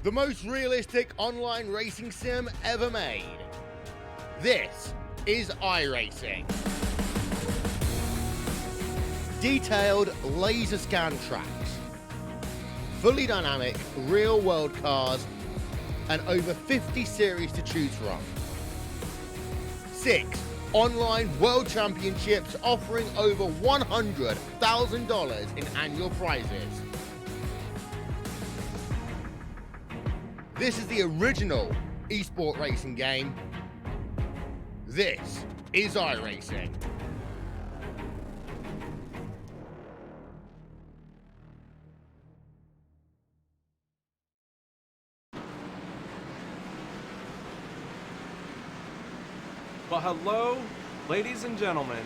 the most realistic online racing sim ever made. This is iRacing. Detailed laser scan tracks, fully dynamic real-world cars, and over 50 series to choose from. 6 online world championships offering over $100,000 in annual prizes. This is the original eSport racing game. This is iRacing. Well, hello, ladies and gentlemen,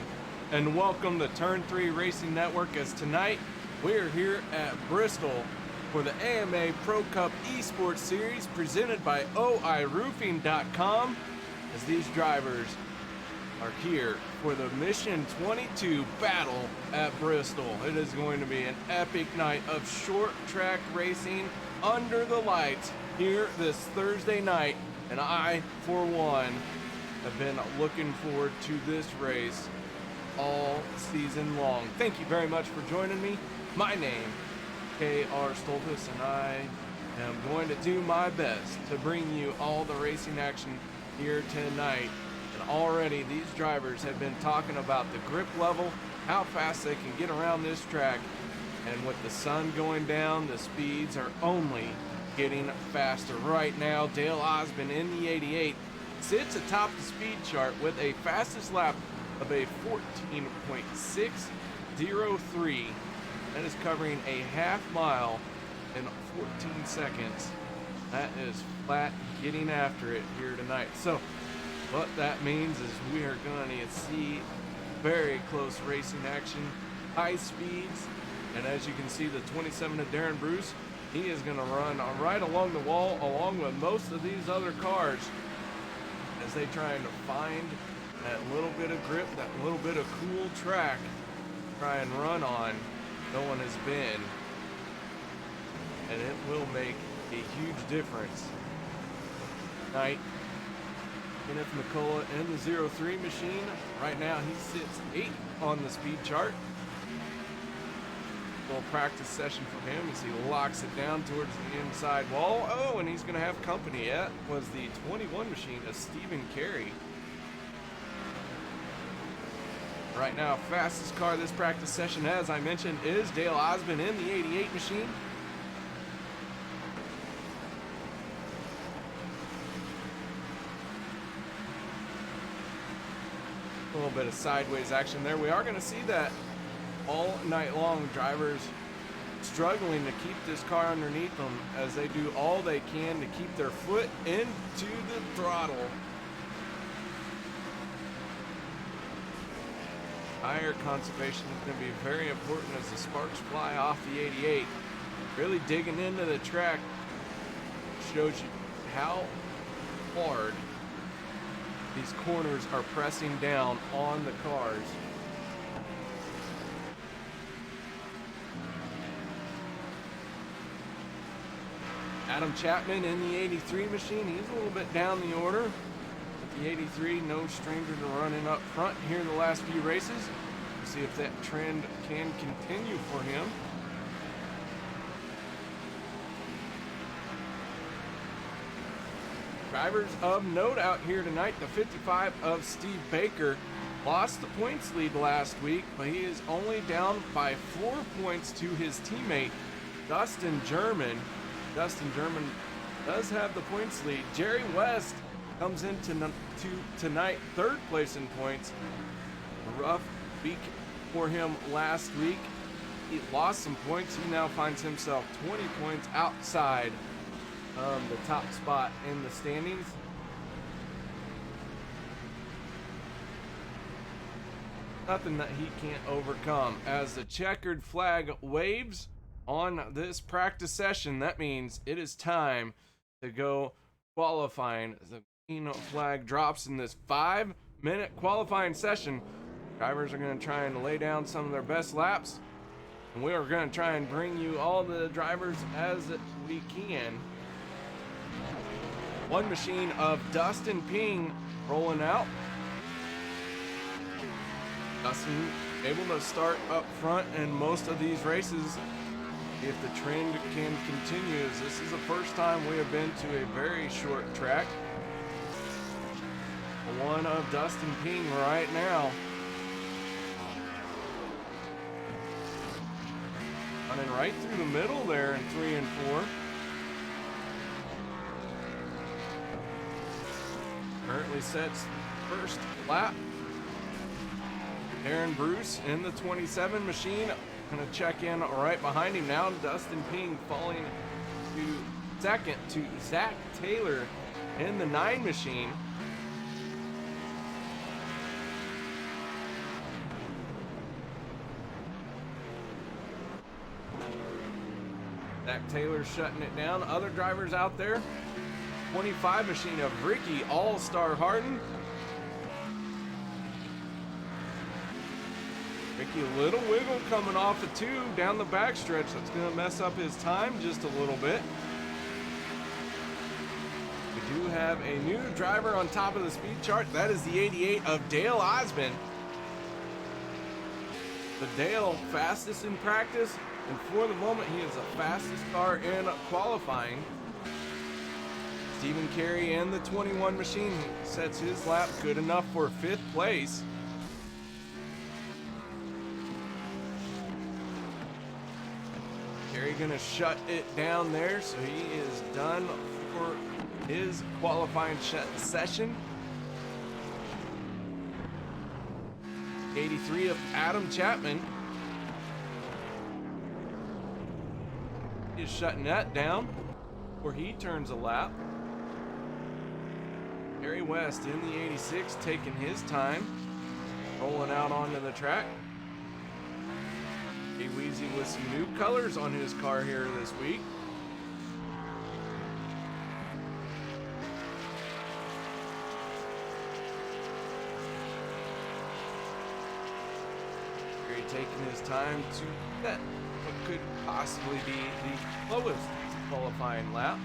and welcome to Turn 3 Racing Network, as tonight we're here at Bristol for the AMA Pro Cup eSports Series presented by OIRoofing.com, as these drivers are here for the Mission 22 battle at Bristol. It is going to be an epic night of short track racing under the lights here this Thursday night, and I, for one, have been looking forward to this race all season long. Thank you very much for joining me. My name, KR Stolfus, and I am going to do my best to bring you all the racing action here tonight. And already these drivers have been talking about the grip level, how fast they can get around this track, and with the sun going down, the speeds are only getting faster. Right now, Dale Osmond in the 88 sits atop the speed chart with a fastest lap of a 14.603. That is covering a half mile in 14 seconds. That is flat getting after it here tonight. So what that means is we are going to see very close racing action, high speeds, and as you can see, the 27 of Darren Bruce, he is going to run right along the wall along with most of these other cars as they trying to find that little bit of grip, that little bit of cool track to try and run on. No one has been, and it will make a huge difference. Tonight, Kenneth McCullough in the 03 machine. Right now he sits 8th on the speed chart. Little practice session for him as he locks it down towards the inside wall. Oh, and he's going to have company. That was the 21 machine of Stephen Carey. Right now, fastest car this practice session, as I mentioned, is Dale Osmond in the 88 machine. A little bit of sideways action there. We are going to see that all night long, drivers struggling to keep this car underneath them as they do all they can to keep their foot into the throttle. Tire conservation is going to be very important as the sparks fly off the 88. Really digging into the track shows you how hard these corners are pressing down on the cars. Adam Chapman in the 83 machine, he's a little bit down the order. With the 83, no stranger to running up front here in the last few races. We'll see if that trend can continue for him. Drivers of note out here tonight, the 55 of Steve Baker lost the points lead last week, but he is only down by 4 points to his teammate, Dustin German. Dustin German does have the points lead. Jerry West comes into tonight 3rd place in points. A rough week for him last week. He lost some points. He now finds himself 20 points outside the top spot in the standings. Nothing that he can't overcome. As the checkered flag waves on this practice session, that means it is time to go qualifying. The green flag drops in this 5-minute qualifying session. Drivers are going to try and lay down some of their best laps, and we are going to try and bring you all the drivers as we can One machine of Dustin Ping rolling out. Dustin able to start up front in most of these races if the trend can continue, as this is the first time we have been to a very short track. One of Dustin Ping right now. Running right through the middle there in 3 and 4. Currently sets first lap. Aaron Bruce in the 27 machine. Gonna check in right behind him now. Dustin Ping falling to second to Zach Taylor in the 9 machine. Zach Taylor shutting it down. Other drivers out there. 25 machine of Ricky All-Star Harden. Ricky, a little wiggle coming off of 2 down the backstretch. That's going to mess up his time just a little bit. We do have a new driver on top of the speed chart. That is the 88 of Dale Osmond. The Dale fastest in practice, and for the moment he is the fastest car in qualifying. Stephen Carey in the 21 machine sets his lap good enough for 5th place. Carey gonna shut it down there, so he is done for his qualifying session. 83 of Adam Chapman is shutting that down before he turns a lap. Harry West in the 86 taking his time, rolling out onto the track. Jay Weezy with some new colors on his car here this week. Harry taking his time to set what could possibly be the lowest qualifying lap.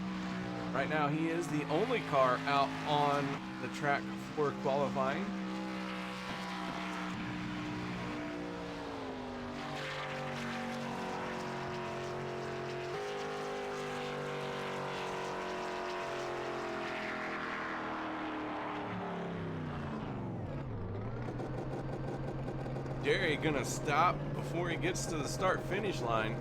Right now he is the only car out on the track for qualifying. Jerry gonna stop before he gets to the start-finish line.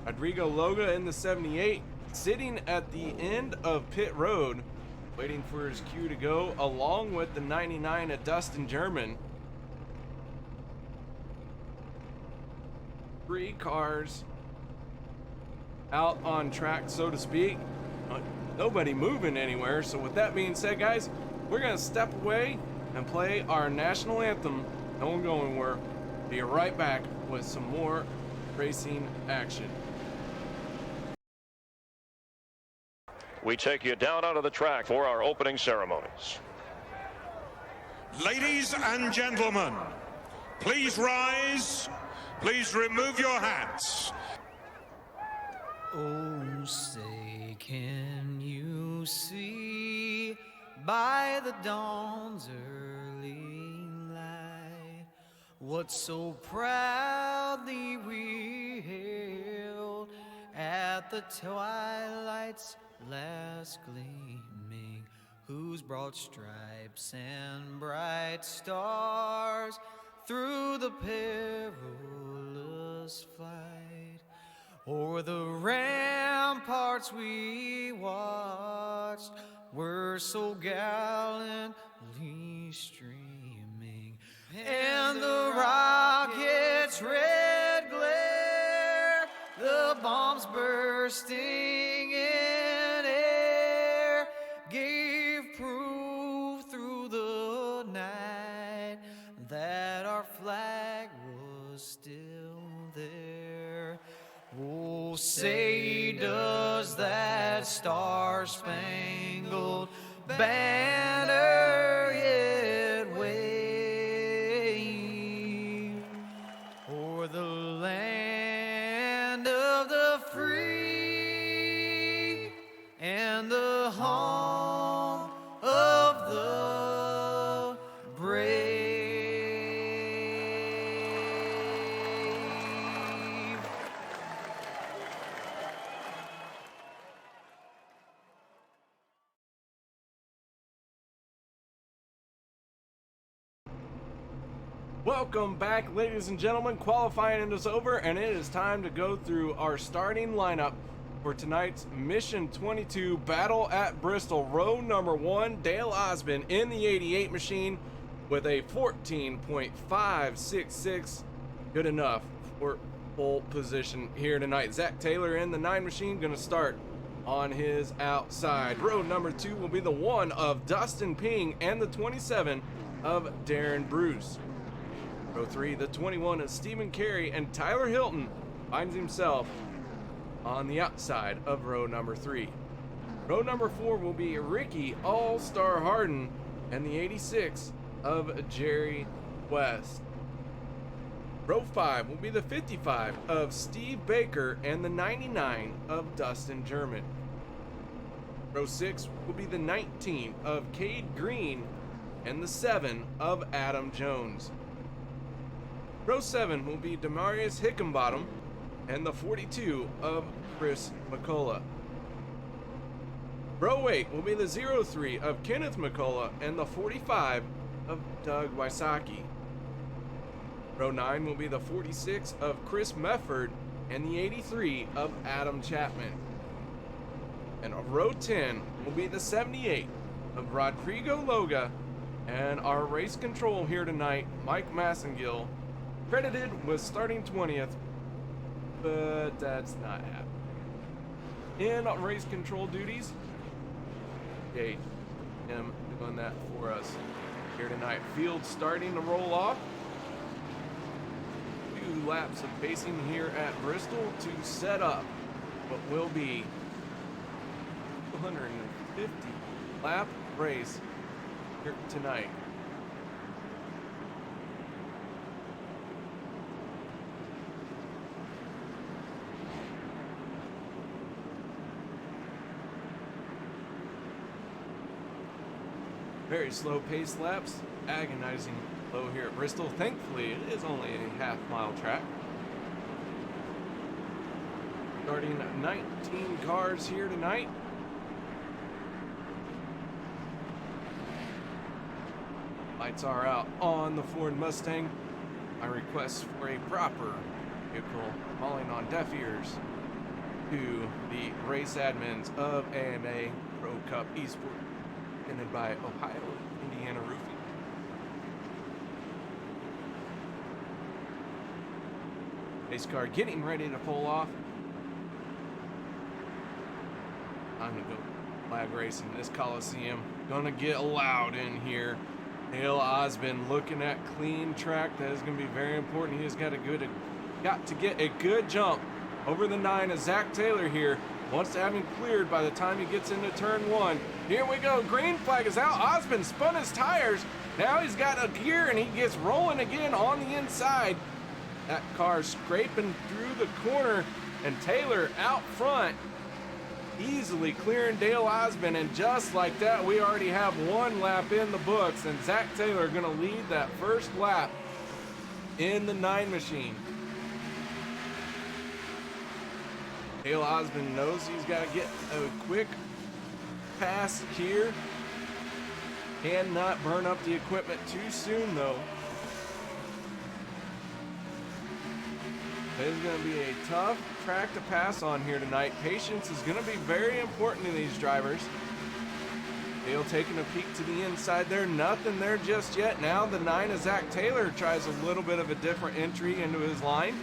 Rodrigo Loga in the 78, sitting at the end of pit road, waiting for his cue to go, along with the 99 of Dustin German. 3 cars out on track, so to speak. Nobody moving anywhere. So with that being said, guys, we're gonna step away and play our national anthem. No one going anywhere. Be right back with some more racing action. We take you down onto the track for our opening ceremonies. Ladies and gentlemen, please rise. Please remove your hats. Oh, say, can you see by the dawn's early light what so proudly we hailed at the twilight's last gleaming, whose broad stripes and bright stars through the perilous flight o'er the ramparts we watched were so gallantly streaming, and the rocket's red glare, the bombs bursting in air, gave proof through the night that our flag was still there. Oh, say does that star-spangled banner yet wave o'er the land the home of the brave. Welcome back, ladies and gentlemen. Qualifying is over, and it is time to go through our starting lineup for tonight's Mission 22 Battle at Bristol. Row number 1, Dale Osmond in the 88 machine with a 14.566. Good enough for pole position here tonight. Zach Taylor in the 9 machine going to start on his outside. Row number 2 will be the 1 of Dustin Ping and the 27 of Darren Bruce. Row 3, the 21 of Stephen Carey, and Tyler Hilton finds himself on the outside of row number 3. Row number 4 will be Ricky All-Star Harden and the 86 of Jerry West. Row 5 will be the 55 of Steve Baker and the 99 of Dustin German. Row 6 will be the 19 of Cade Green and the 7 of Adam Jones. Row 7 will be Demarius Hickenbottom and the 42 of Chris McCullough. Row 8 will be the 03 of Kenneth McCullough and the 45 of Doug Wysocki. Row 9 will be the 46 of Chris Mefford and the 83 of Adam Chapman. And row 10 will be the 78 of Rodrigo Loga, and our race control here tonight, Mike Massengill, credited with starting 20th, but that's not happening. In race control duties, Jade, him doing that for us here tonight. Field starting to roll off. 2 laps of pacing here at Bristol to set up what will be 250 lap race here tonight. Very slow pace laps, agonizing low here at Bristol. Thankfully, it is only a half-mile track. Starting 19 cars here tonight. Lights are out on the Ford Mustang. My request for a proper vehicle falling on deaf ears to the race admins of AMA Pro Cup eSports, presented by Ohio Indiana Roofing. Race car getting ready to pull off. I'm gonna go flag racing this Coliseum. Gonna get loud in here. Dale Osmond looking at clean track. That is gonna be very important. He has got to get a good jump over the 9 of Zach Taylor here. Wants to have him cleared by the time he gets into turn 1. Here we go. Green flag is out. Osmond spun his tires. Now he's got a gear and he gets rolling again on the inside. That car scraping through the corner, and Taylor out front, easily clearing Dale Osmond. And just like that, we already have 1 lap in the books, and Zach Taylor going to lead that first lap in the 9 machine. Dale Osmond knows he's got to get a quick pass here. Cannot burn up the equipment too soon, though. It's going to be a tough track to pass on here tonight. Patience is going to be very important to these drivers. Dale taking a peek to the inside there. Nothing there just yet. Now the 9 of Zach Taylor tries a little bit of a different entry into his line.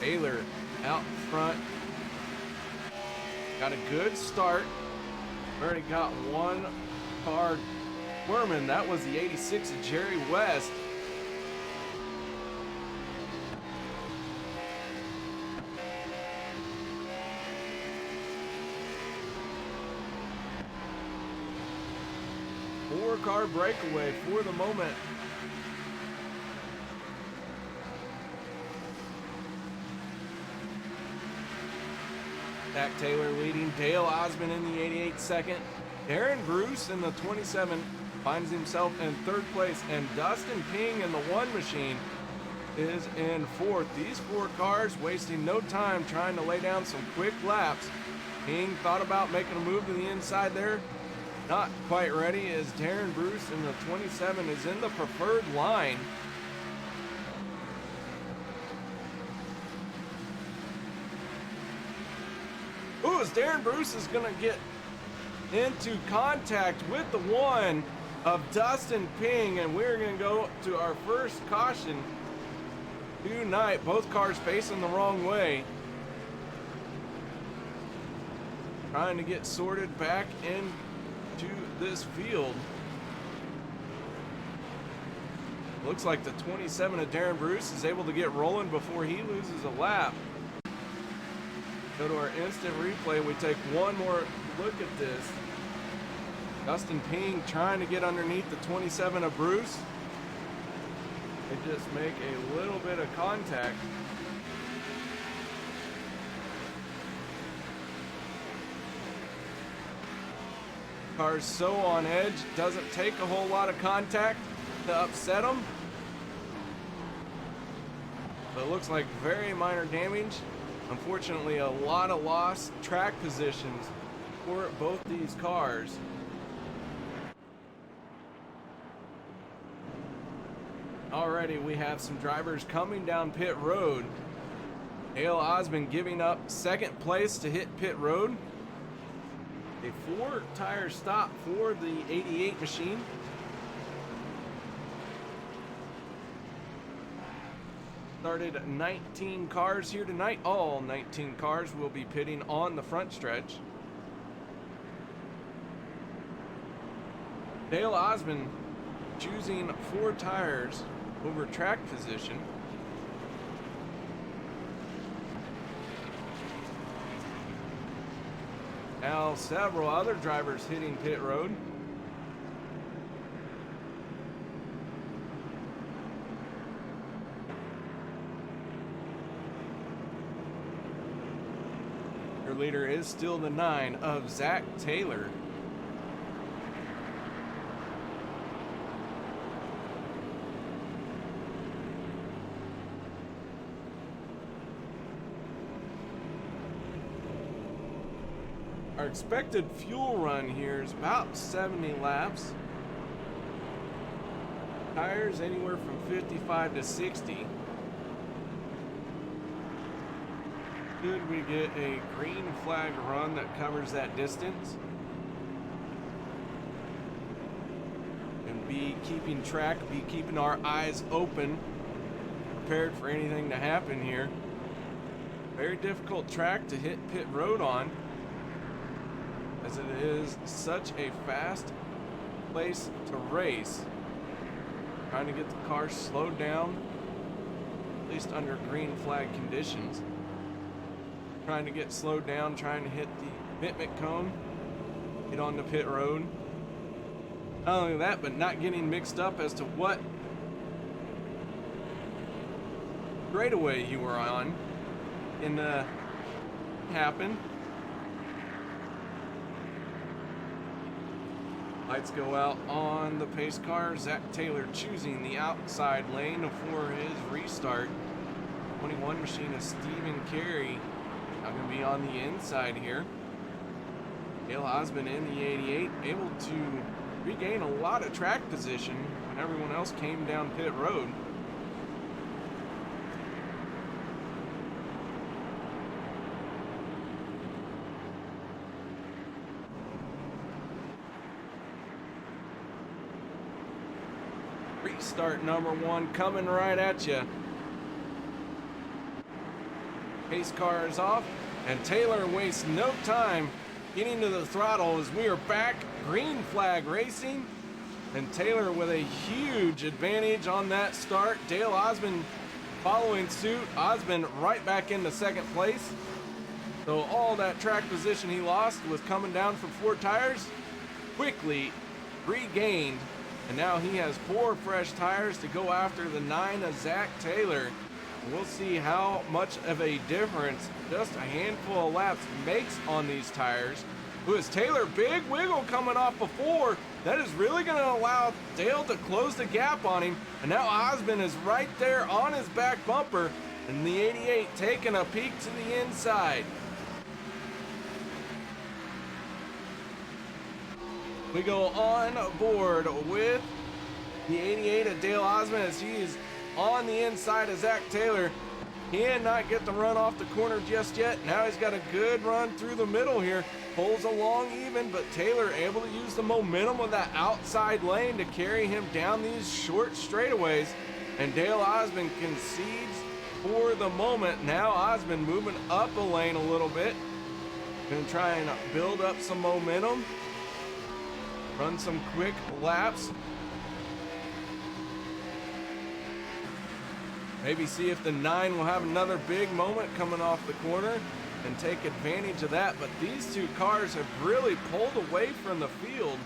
Taylor out front. Got a good start. Already got 1 car squirming. That was the 86 of Jerry West. Four-car breakaway for the moment. Zach Taylor leading, Dale Osmond in the 88 second. Darren Bruce in the 27 finds himself in third place, and Dustin Ping in the 1 machine is in fourth. These 4 cars wasting no time trying to lay down some quick laps. Ping thought about making a move to the inside there. Not quite ready, as Darren Bruce in the 27 is in the preferred line. Ooh, as Darren Bruce is going to get into contact with the 1 of Dustin Ping, and we're going to go to our first caution tonight. Both cars facing the wrong way. Trying to get sorted back into this field. Looks like the 27 of Darren Bruce is able to get rolling before he loses a lap. Go to our instant replay. We take one more look at this. Dustin Ping trying to get underneath the 27 of Bruce. They just make a little bit of contact. Car's so on edge, doesn't take a whole lot of contact to upset them. But it looks like very minor damage. Unfortunately, a lot of lost track positions for both these cars. Already we have some drivers coming down pit road. Dale Osmond giving up second place to hit pit road. A 4-tire stop for the 88 machine. Started 19 cars here tonight. All 19 cars will be pitting on the front stretch. Dale Osmond choosing 4 tires over track position. Now several other drivers hitting pit road. Your leader is still the 9 of Zach Taylor. Our expected fuel run here is about 70 laps. Tires anywhere from 55 to 60. Should we get a green flag run that covers that distance? And be keeping track, be keeping our eyes open, prepared for anything to happen here. Very difficult track to hit pit road on, as it is such a fast place to race. Trying to get the car slowed down, at least under green flag conditions. Trying to get slowed down, trying to hit the commitment cone, get on the pit road. Not only that, but not getting mixed up as to what straightaway you were on and happen. Lights go out on the pace car. Zach Taylor choosing the outside lane for his restart. 21 machine is Stephen Carey. Now going to be on the inside here. Dale Osmond in the 88, able to regain a lot of track position when everyone else came down pit road. Restart number 1 coming right at you. Pace car is off, and Taylor wastes no time getting to the throttle as we are back. Green flag racing, and Taylor with a huge advantage on that start. Dale Osmond following suit. Osmond right back into second place. So all that track position he lost was coming down from 4 tires, quickly regained. And now he has 4 fresh tires to go after the 9 of Zach Taylor. We'll see how much of a difference just a handful of laps makes on these tires. Lewis Taylor, big wiggle coming off before. That is really going to allow Dale to close the gap on him. And now Osmond is right there on his back bumper. And the 88 taking a peek to the inside. We go on board with the 88 of Dale Osmond as he is on the inside of Zach Taylor. He did not get the run off the corner just yet. Now he's got a good run through the middle here. Pulls along even, but Taylor able to use the momentum of that outside lane to carry him down these short straightaways. And Dale Osmond concedes for the moment. Now Osmond moving up a lane a little bit. Gonna try and build up some momentum. Run some quick laps. Maybe see if the 9 will have another big moment coming off the corner and take advantage of that. But these two cars have really pulled away from the field.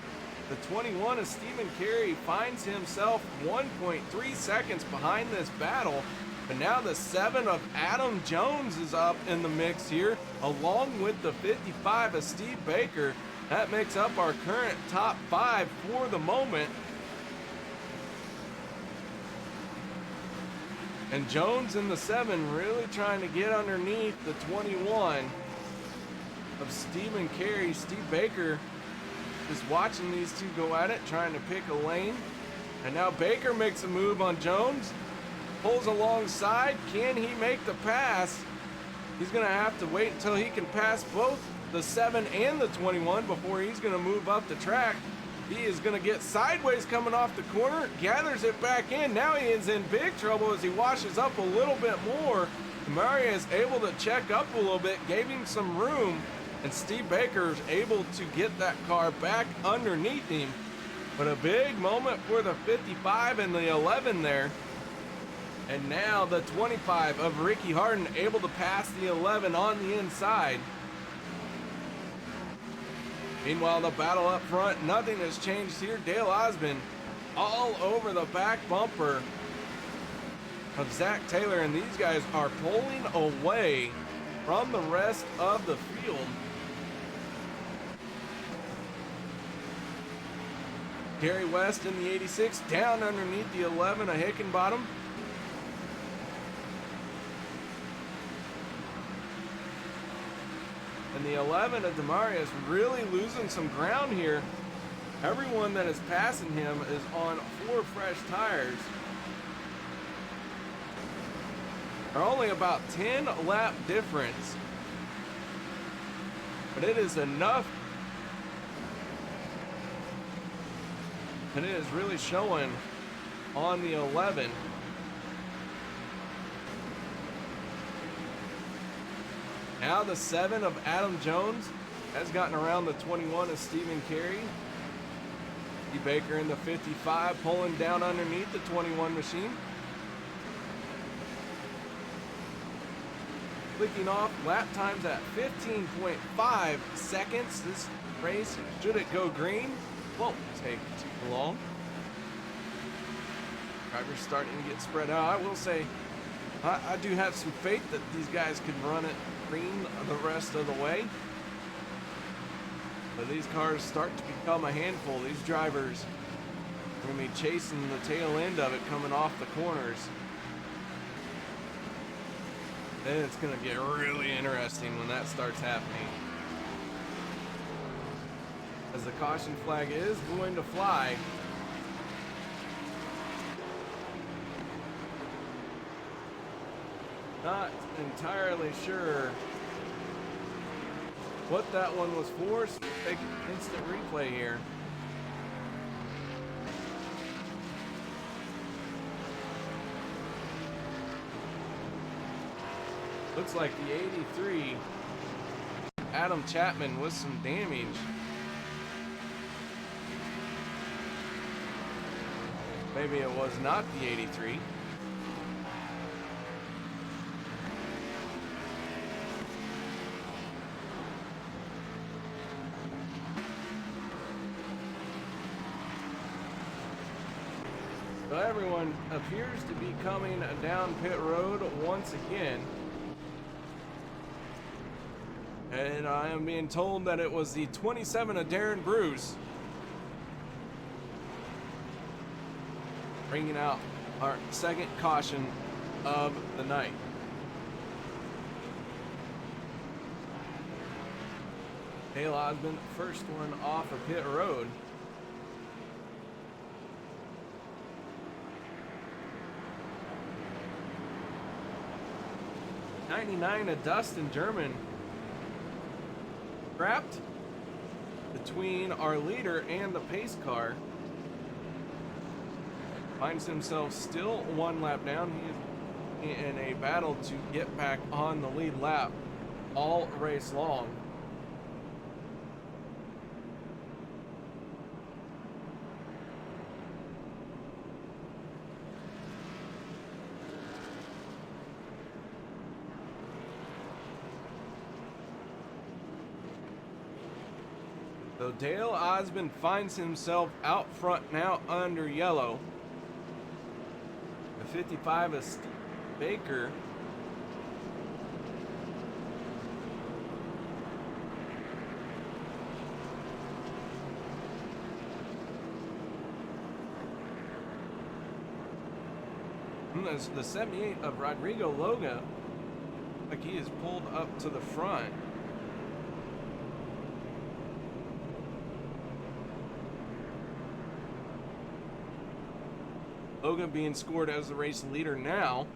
The 21 of Stephen Carey finds himself 1.3 seconds behind this battle. But now the 7 of Adam Jones is up in the mix here, along with the 55 of Steve Baker. That makes up our current top 5 for the moment. And Jones in the 7 really trying to get underneath the 21 of Stephen Carey. Steve Baker just watching these two go at it, trying to pick a lane. And now Baker makes a move on Jones. Pulls alongside. Can he make the pass? He's going to have to wait until he can pass both the 7 and the 21 before he's going to move up the track. He is going to get sideways coming off the corner, gathers it back in. Now he is in big trouble as he washes up a little bit more. Maria is able to check up a little bit, gave him some room, and Steve Baker is able to get that car back underneath him. But a big moment for the 55 and the 11 there. And now the 25 of Ricky Harden able to pass the 11 on the inside. Meanwhile, the battle up front, nothing has changed here. Dale Osmond all over the back bumper of Zach Taylor, and these guys are pulling away from the rest of the field. Gary West in the 86 down underneath the 11 of Hickenbottom. And the 11 of Demaria is really losing some ground here. Everyone that is passing him is on 4 fresh tires. They're only about 10 lap difference. But it is enough. And it is really showing on the 11. Now the 7 of Adam Jones has gotten around the 21 of Stephen Carey. Steve Baker in the 55 pulling down underneath the 21 machine. Clicking off lap times at 15.5 seconds. This race, should it go green, won't take too long. Drivers starting to get spread out. I will say, I do have some faith that these guys can run it green the rest of the way. But these cars start to become a handful. These drivers are going to be chasing the tail end of it coming off the corners. Then it's going to get really interesting when that starts happening. As the caution flag is going to fly. Not entirely sure what that one was for, so we'll take an instant replay here. Looks like the 83, Adam Chapman, with some damage. Maybe it was not the 83. everyone appears to be coming down pit road once again. And I am being told that it was the 27 of Darren Bruce bringing out our second caution of the night. Dale Osmond, first one off of pit road. '99 of Dustin German trapped between our leader and the pace car. Finds himself still one lap down. He is in a battle to get back on the lead lap all race long. So Dale Osmond finds himself out front now under yellow. The 55 is Steve Baker. And there's the 78 of Rodrigo Loga. Like he is pulled up to the front. Logan being scored as the race leader now.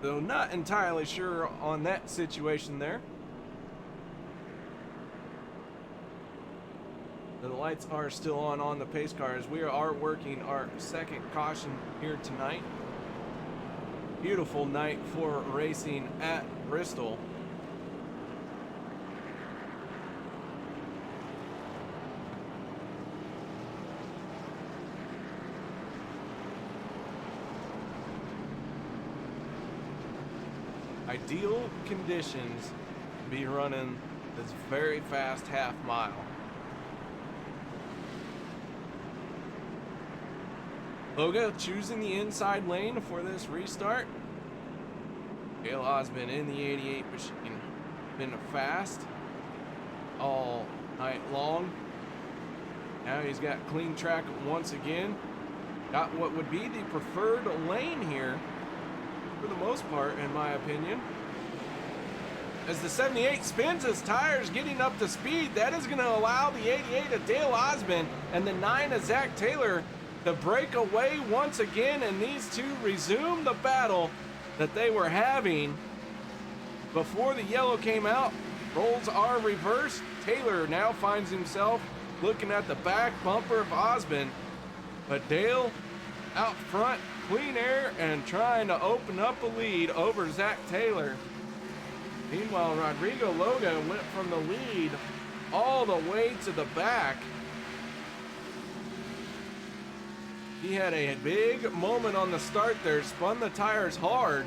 Though not entirely sure on that situation there. The lights are still on the pace car as we are working our second caution here tonight. Beautiful night for racing at Bristol. Ideal conditions to be running this very fast half mile. Loga choosing the inside lane for this restart. Dale Osmond in the 88 machine. Been fast all night long. Now he's got clean track once again. Got what would be the preferred lane here for the most part, in my opinion. As the 78 spins his tires, getting up to speed, that is going to allow the 88 of Dale Osmond and the 9 of Zach Taylor to break away once again, and these two resume the battle that they were having before the yellow came out. Roles are reversed. Taylor now finds himself looking at the back bumper of Osmond, but Dale out front, clean air, and trying to open up a lead over Zach Taylor. Meanwhile, Rodrigo Loga went from the lead all the way to the back. He had a big moment on the start there, spun the tires hard.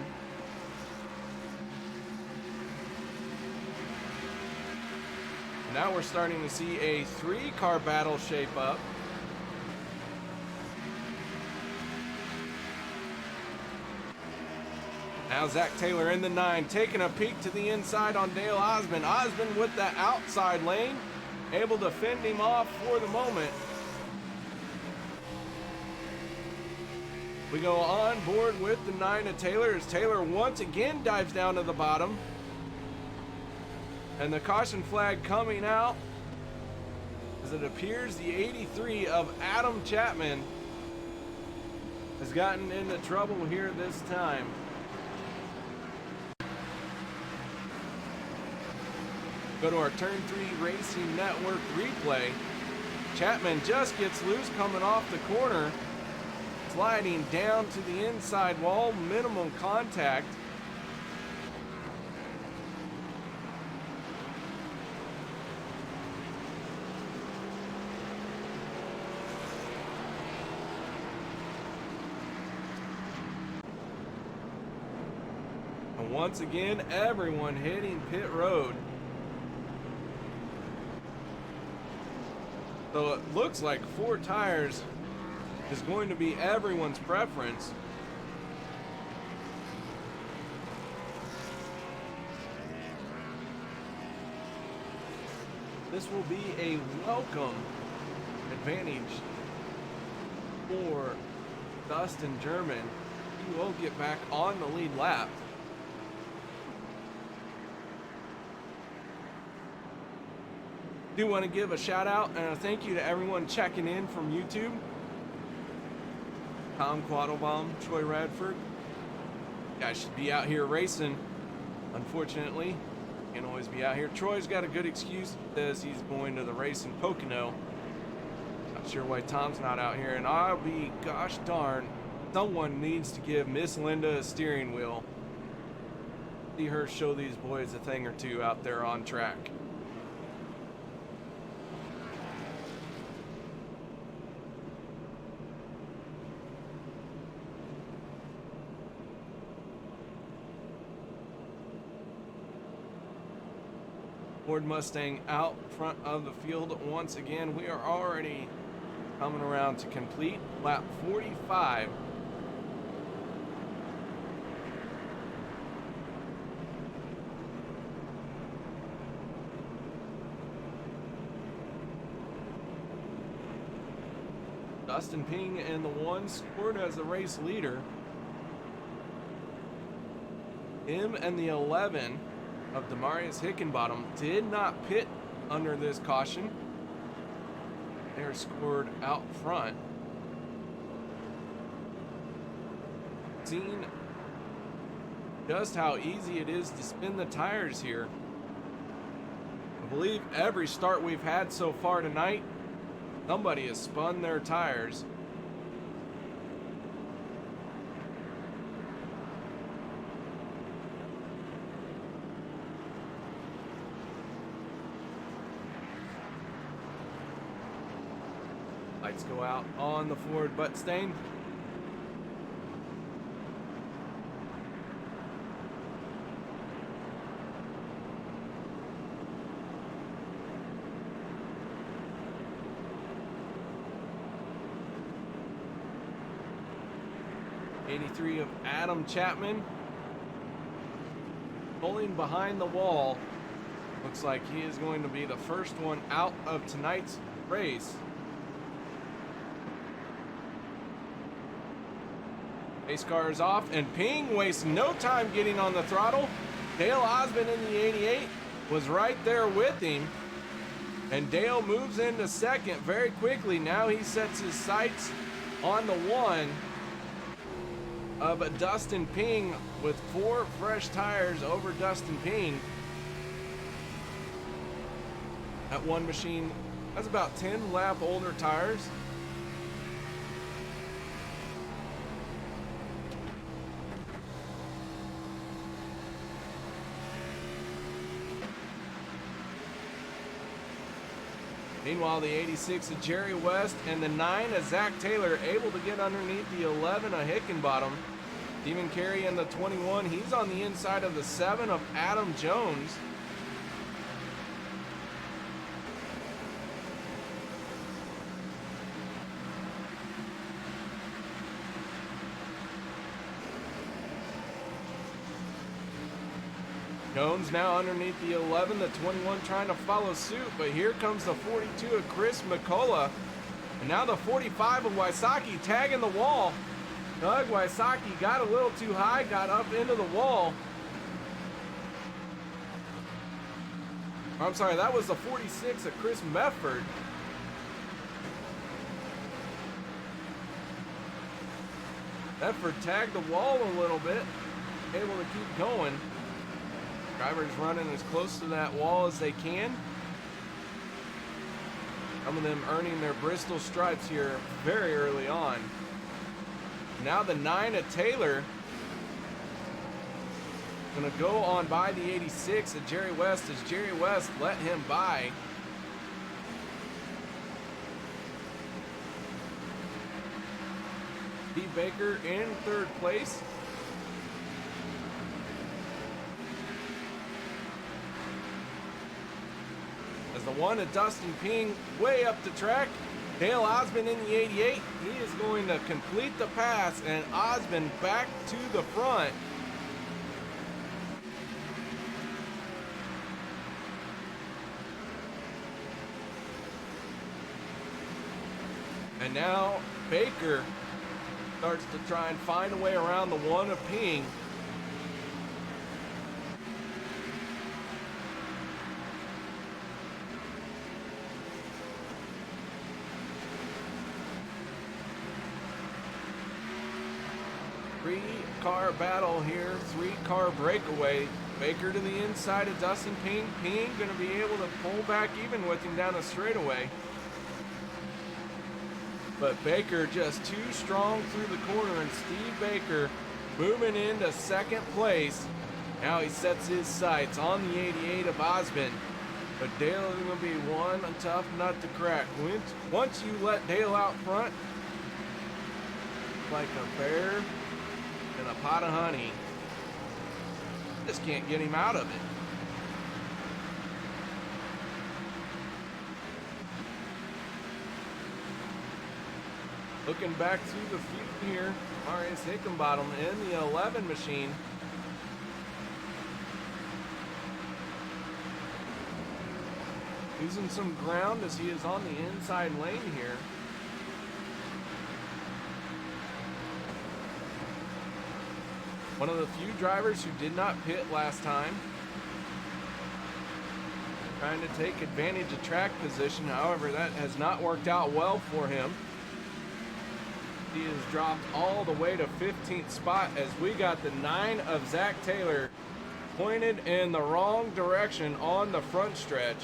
Now we're starting to see a 3-car battle shape up. Now Zach Taylor in the 9, taking a peek to the inside on Dale Osmond. Osmond with the outside lane, able to fend him off for the moment. We go on board with the 9 of Taylor as Taylor once again dives down to the bottom. And the caution flag coming out as it appears the 83 of Adam Chapman has gotten into trouble here this time. Go to our Turn 3 Racing Network replay. Chapman just gets loose coming off the corner, sliding down to the inside wall, minimum contact. And once again, everyone hitting pit road. So it looks like 4 tires is going to be everyone's preference. This will be a welcome advantage for Dustin German. He will get back on the lead lap. Do want to give a shout out and a thank you to everyone checking in from YouTube. Tom Quattlebaum, Troy Radford. Guys should be out here racing. Unfortunately, can't always be out here. Troy's got a good excuse, says he's going to the race in Pocono. Not sure why Tom's not out here, and I'll be, gosh darn, someone needs to give Miss Linda a steering wheel. See her show these boys a thing or two out there on track. Ford Mustang out front of the field once again. We are already coming around to complete lap 45. Dustin Ping in the 1 scored as the race leader. Him and the 11 of Demarius Hickenbottom did not pit under this caution. They're scored out front. Seen just how easy it is to spin the tires here. I believe every start we've had so far tonight, somebody has spun their tires. Lights go out on the Ford Mustang. '83 of Adam Chapman pulling behind the wall. Looks like he is going to be the first one out of tonight's race. Pace car is off, and Ping wastes no time getting on the throttle. Dale Osmond in the 88 was right there with him. And Dale moves into second very quickly. Now he sets his sights on the 1 of Dustin Ping with 4 fresh tires over Dustin Ping. That one machine has about 10 lap older tires. Meanwhile, the 86 of Jerry West and the 9 of Zach Taylor able to get underneath the 11 of Hickenbottom. Stephen Carey in the 21, he's on the inside of the 7 of Adam Jones. Jones now underneath the 11, the 21 trying to follow suit, but here comes the 42 of Chris McCullough. And now the 45 of Wysocki tagging the wall. Doug Wysocki got a little too high, got up into the wall. I'm sorry, that was the 46 of Chris Mefford. Mefford tagged the wall a little bit, able to keep going. Drivers running as close to that wall as they can. Some of them earning their Bristol stripes here very early on. Now the 9 of Taylor gonna go on by the 86 of Jerry West as Jerry West let him by. Steve Baker in 3rd place. the one of Dustin Ping way up the track. Dale Osmond in the 88. He is going to complete the pass, and Osmond back to the front. And now Baker starts to try and find a way around the one of Ping. Three-car battle here, three-car breakaway. Baker to the inside of Dustin Ping. Ping going to be able to pull back even with him down the straightaway. But Baker just too strong through the corner, and Steve Baker moving into second place. Now he sets his sights on the 88 of Osmond. But Dale is going to be one tough nut to crack. Once you let Dale out front, like a bear in a pot of honey, just can't get him out of it. Looking back through the feud here, Marius Hickenbottom in the 11 machine. Losing some ground as he is on the inside lane here. One of the few drivers who did not pit last time. Trying to take advantage of track position, however, that has not worked out well for him. He has dropped all the way to 15th spot as we got the 9 of Zach Taylor pointed in the wrong direction on the front stretch.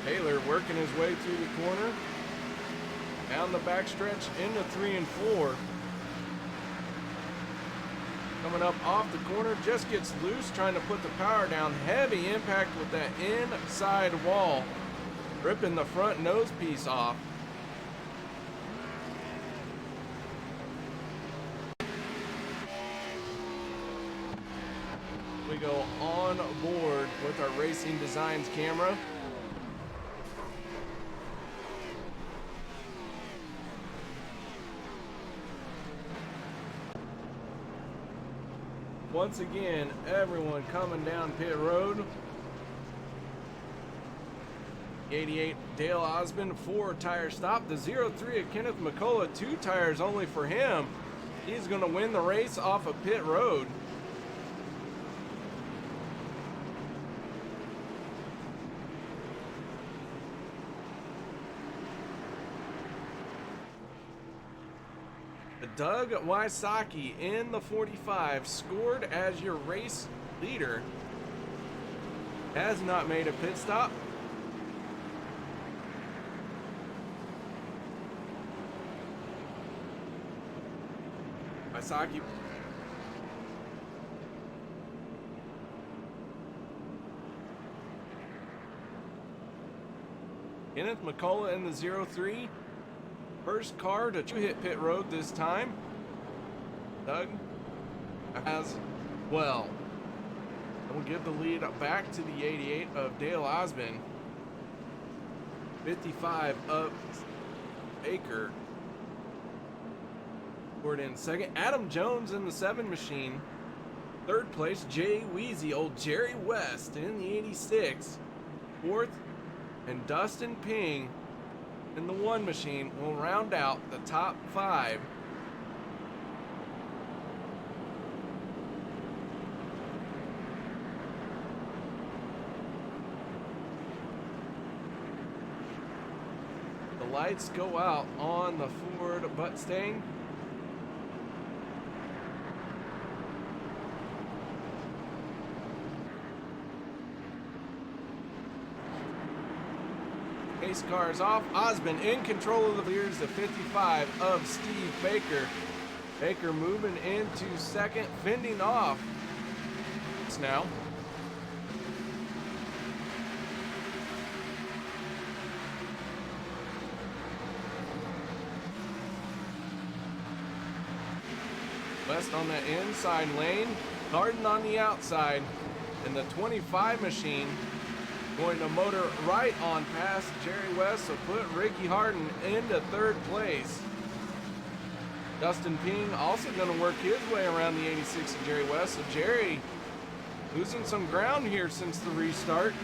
Taylor working his way through the corner, down the backstretch into 3 and 4. Coming up off the corner, just gets loose, trying to put the power down. Heavy impact with that inside wall, ripping the front nose piece off. We go on board with our Racing Designs camera. Once again, everyone coming down pit road. 88 Dale Osmond, 4 tire stop. The 03 of Kenneth McCullough, 2 tires only for him. He's going to win the race off of pit road. Doug Wysocki in the 45 scored as your race leader. Has not made a pit stop. Wysocki. Kenneth McCullough in the 03. First car to hit pit road this time. Doug as well. And we'll give the lead back to the 88 of Dale Osmond. 55 of Baker. Scored in second. Adam Jones in the 7 machine. Third place, Jay Weezy, old Jerry West in the 86. Fourth, and Dustin Ping in the 1 machine will round out the top 5. The lights go out on the Ford Mustang. Pace car is off. Osmond in control of the leaders, the 55 of Steve Baker. Baker moving into second, fending off now. West on the inside lane, Garden on the outside, and the 25 machine going to motor right on past Jerry West, so put Ricky Harden into third place. Dustin Ping also going to work his way around the 86 of Jerry West, so Jerry losing some ground here since the restart.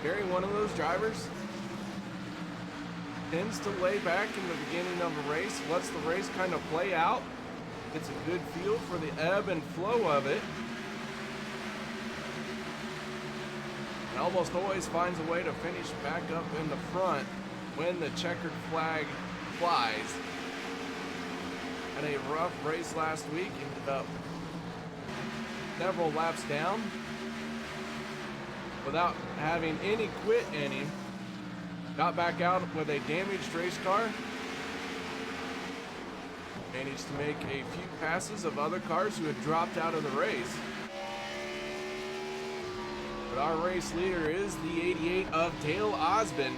Jerry, one of those drivers, tends to lay back in the beginning of a race, lets the race kind of play out, gets a good feel for the ebb and flow of it, and almost always finds a way to finish back up in the front when the checkered flag flies. Had a rough race last week, ended up several laps down without having any quit in him. Got back out with a damaged race car. Managed to make a few passes of other cars who had dropped out of the race. But our race leader is the 88 of Dale Osborne.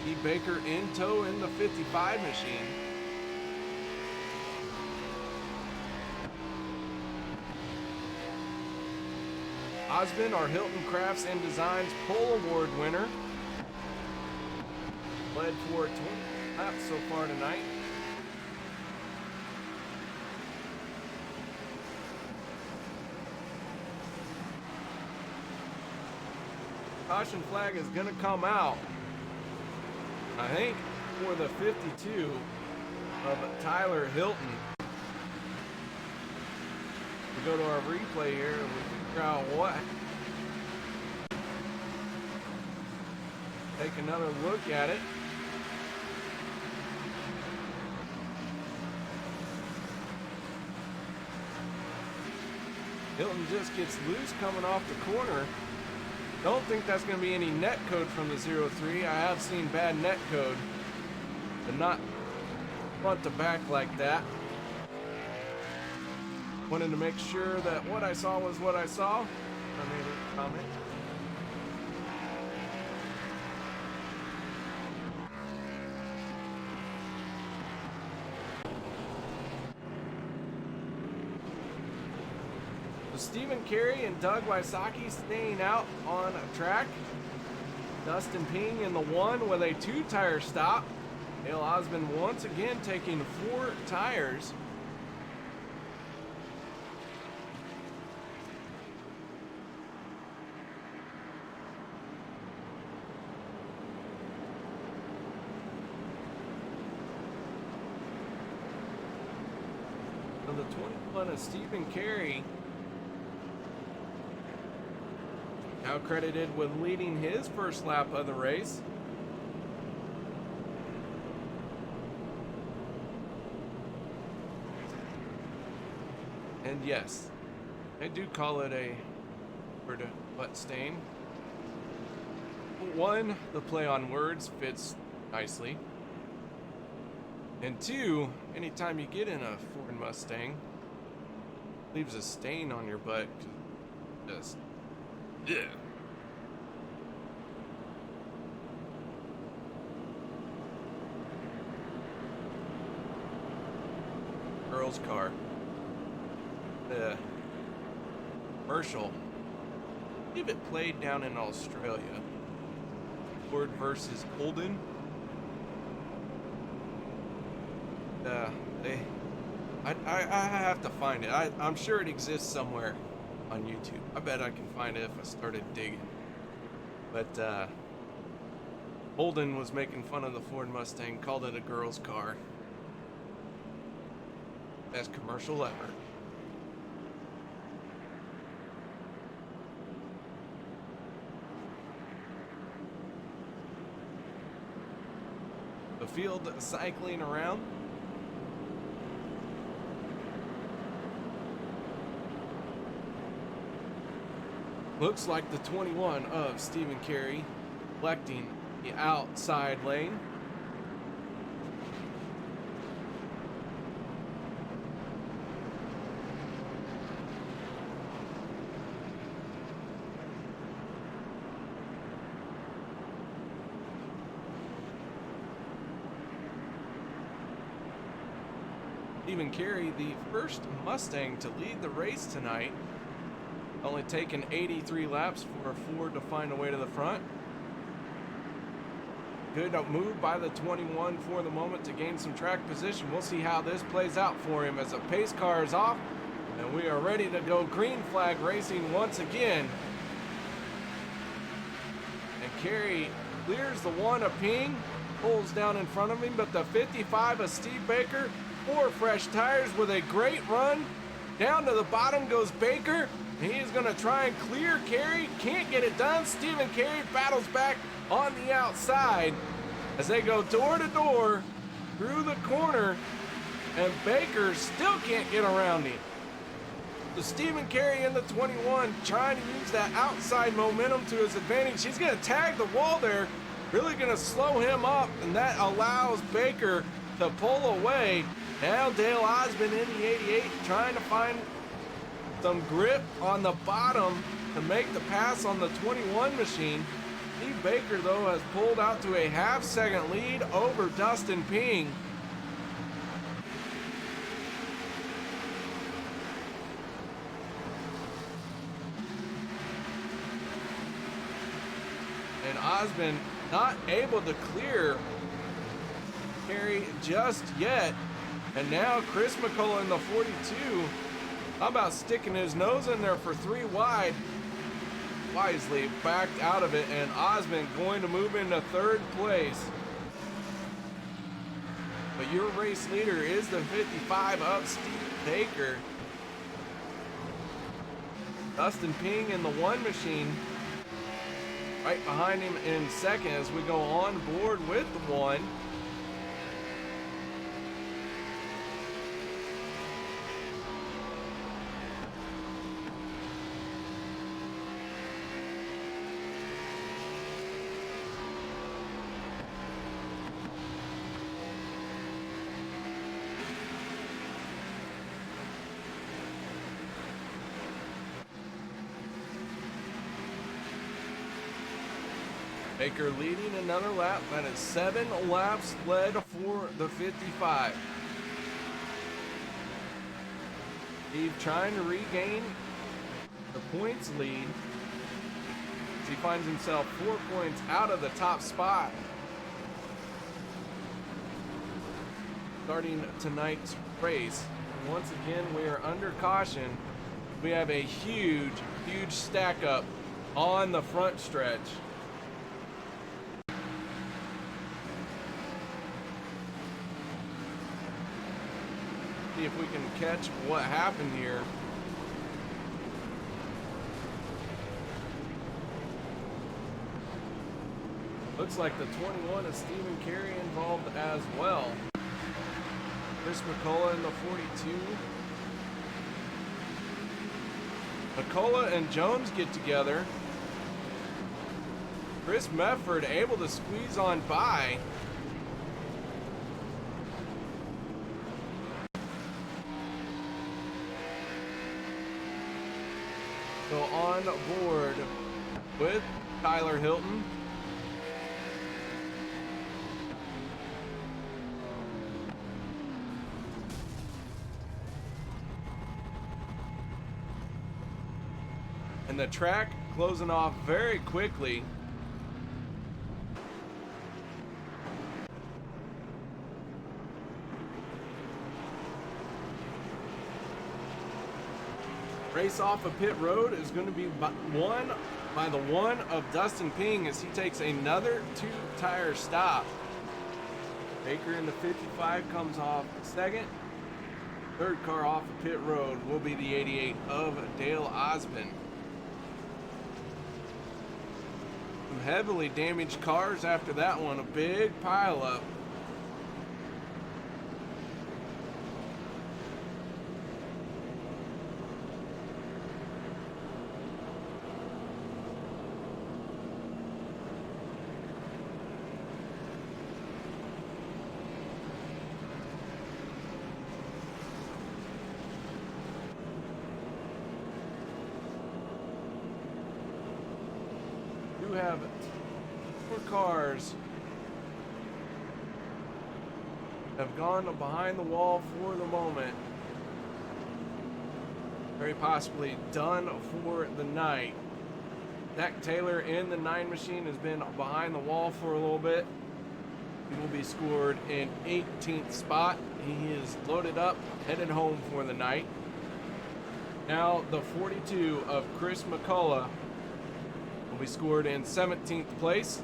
E. Baker in tow in the 55 machine. Osborne, our Hilton Crafts and Designs Pole Award winner. Led for 20 laps so far tonight. Caution flag is going to come out, I think, for the 52 of Tyler Hilton. We go to our replay here and we figure out what. Take another look at it. Hilton just gets loose coming off the corner. Don't think that's going to be any net code from the 03. I have seen bad net code, but not front to back like that. Wanted to make sure that what I saw was what I saw. I made a comment. Stephen Carey and Doug Wysocki staying out on track. Dustin Ping in the one with a 2-tire stop. Dale Osborne once again taking 4 tires. On the 21 of Stephen Carey, now credited with leading his first lap of the race. And yes, I do call it a butt stain. One, the play on words fits nicely. And two, anytime you get in a Ford Mustang, leaves a stain on your butt. Just, yeah. Girl's car. The commercial. I believe it played down in Australia. Ford versus Holden. I have to find it. I'm sure it exists somewhere on YouTube. I bet I can find it if I started digging. But Holden was making fun of the Ford Mustang, called it a girl's car. Best commercial ever. The field cycling around. Looks like the 21 of Stephen Carey collecting the outside lane. Stephen Carey, the first Mustang to lead the race tonight. Only taken 83 laps for Ford to find a way to the front. Good move by the 21 for the moment to gain some track position. We'll see how this plays out for him as the pace car is off. And we are ready to go green flag racing once again. And Carey clears the one of Ping, pulls down in front of him, but the 55 of Steve Baker, 4 fresh tires with a great run. Down to the bottom goes Baker. He is going to try and clear Carey. Can't get it done. Stephen Carey battles back on the outside as they go door to door through the corner, and Baker still can't get around him. So Stephen Carey in the 21 trying to use that outside momentum to his advantage. He's going to tag the wall there, really going to slow him up, and that allows Baker to pull away. Now Dale Osmond in the 88 trying to find some grip on the bottom to make the pass on the 21 machine. Steve Baker, though, has pulled out to a half-second lead over Dustin Ping. And Osmond not able to clear Carey just yet. And now Chris McCullough in the 42. How about sticking his nose in there for 3 wide? Wisely backed out of it, and Osmond going to move into 3rd place. But your race leader is the 55 of Steve Baker. Dustin Ping in the 1 machine. Right behind him in 2nd as we go on board with the 1. Baker leading another lap. That is 7 laps led for the 55. Steve trying to regain the points lead. He finds himself 4 points out of the top spot. Starting tonight's race. And once again, we are under caution. We have a huge stack up on the front stretch. See if we can catch what happened here. Looks like the 21 is Stephen Carey involved as well. Chris McCullough in the 42. McCullough and Jones get together. Chris Mefford able to squeeze on by. Go on board with Tyler Hilton. And the track closing off very quickly. Race off of pit road is going to be won by the 1 of Dustin Ping as he takes another 2-tire stop. Baker in the 55 comes off 2nd. 3rd car off of pit road will be the 88 of Dale Osmond. Some heavily damaged cars after that one, a big pileup. Have 4 cars have gone behind the wall for the moment. Very possibly done for the night. Zach Taylor in the 9 machine has been behind the wall for a little bit. He will be scored in 18th spot. He is loaded up, headed home for the night. Now the 42 of Chris McCullough will be scored in 17th place.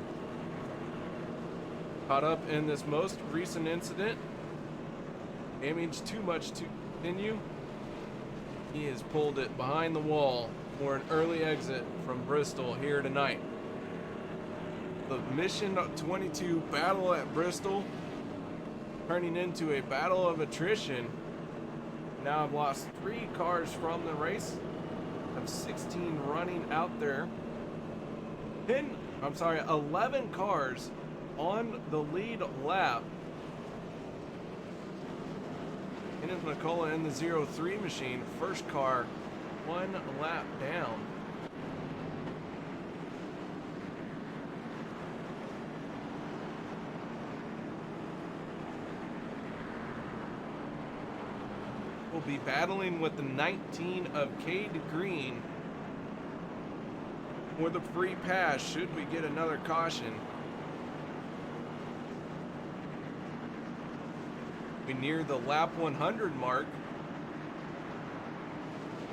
Caught up in this most recent incident. Damage too much to continue. He has pulled it behind the wall for an early exit from Bristol here tonight. The Mission 22 battle at Bristol turning into a battle of attrition. Now I've lost 3 cars from the race. I have 16 running out there. 11 cars on the lead lap. Kenneth McCullough in the 03 machine. First car 1 lap down. Will be battling with the 19 of Cade Green for the free pass should we get another caution. We near the lap 100 mark.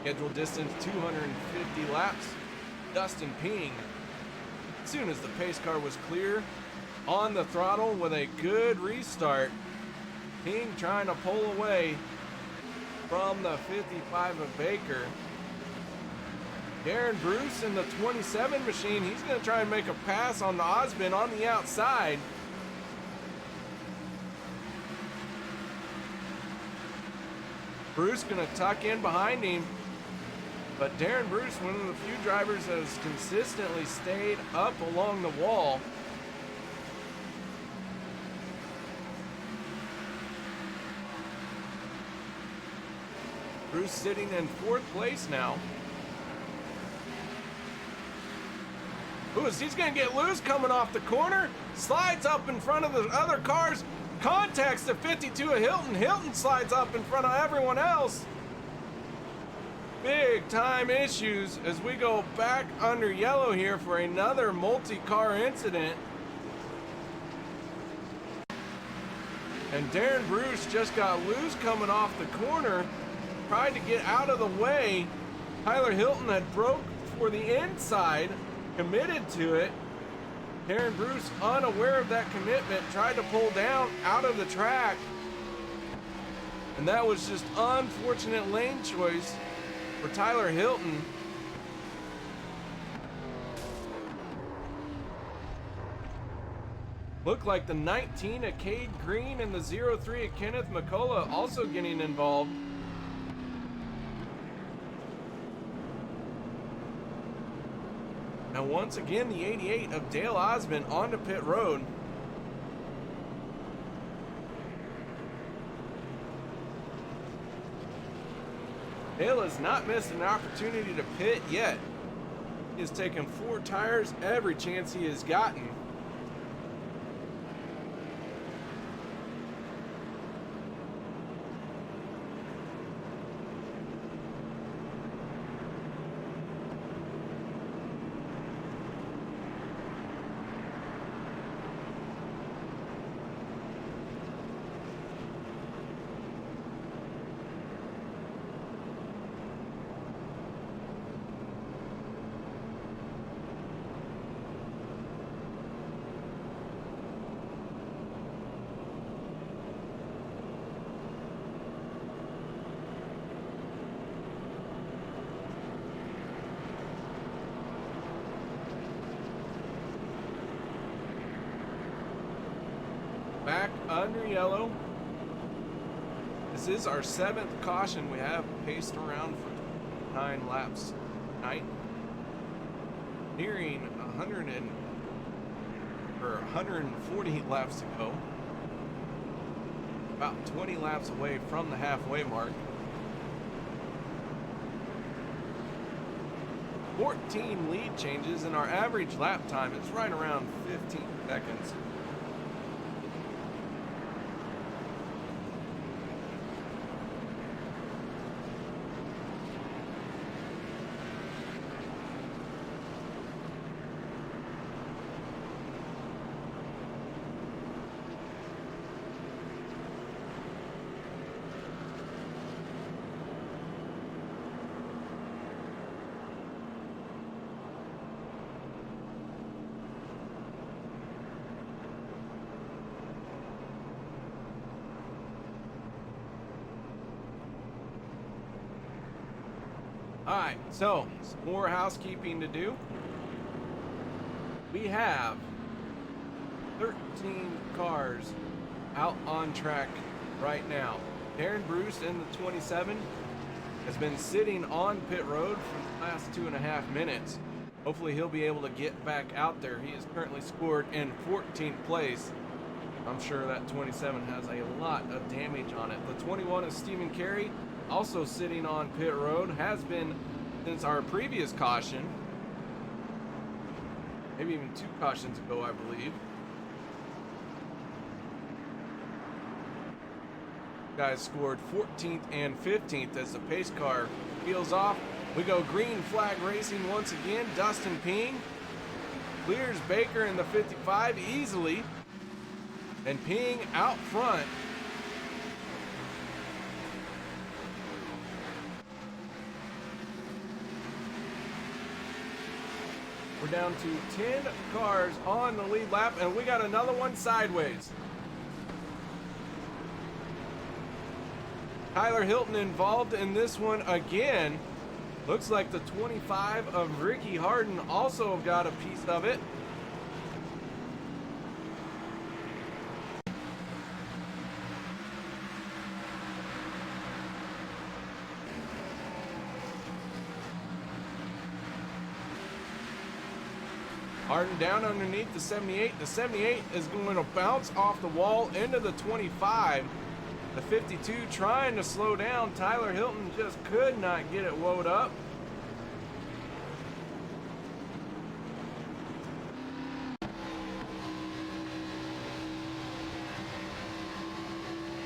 Scheduled distance 250 laps. Dustin Ping, as soon as the pace car was clear, on the throttle with a good restart. Ping trying to pull away from the 55 of Baker. Darren Bruce in the 27 machine. He's going to try and make a pass on the Osmond on the outside. Bruce going to tuck in behind him. But Darren Bruce, one of the few drivers that has consistently stayed up along the wall. Bruce sitting in 4th place now. He's going to get loose coming off the corner. Slides up in front of the other cars. Contacts the 52 of Hilton. Hilton slides up in front of everyone else. Big time issues as we go back under yellow here for another multi-car incident. And Darren Bruce just got loose coming off the corner. Tried to get out of the way. Tyler Hilton had broke for the inside, committed to it. Darren Bruce, unaware of that commitment, tried to pull down out of the track. And that was just unfortunate lane choice for Tyler Hilton. Looked like the 19 of Cade Green and the 03 of Kenneth McCullough also getting involved. Now once again, the 88 of Dale Osmond onto pit road. Dale has not missed an opportunity to pit yet. He has taken 4 tires every chance he has gotten. Back under yellow. This is our 7th caution. We have paced around for 9 laps tonight. Nearing 140 laps to go. About 20 laps away from the halfway mark. 14 lead changes, and our average lap time is right around 15 seconds. All right, so some more housekeeping to do. We have 13 cars out on track right now. Darren Bruce in the 27 has been sitting on pit road for the last 2.5 minutes. Hopefully he'll be able to get back out there. He is currently scored in 14th place. I'm sure that 27 has a lot of damage on it. The 21 is Stephen Carey, also sitting on pit road, has been since our previous caution. Maybe even 2 cautions ago, I believe. Guys scored 14th and 15th as the pace car peels off. We go green flag racing once again. Dustin Ping clears Baker in the 55 easily. And Ping out front. We're down to 10 cars on the lead lap, and we got another one sideways. Tyler Hilton involved in this one again. Looks like the 25 of Ricky Harden also got a piece of it. Harden down underneath the 78. The 78 is going to bounce off the wall into the 25. The 52 trying to slow down. Tyler Hilton just could not get it woed up.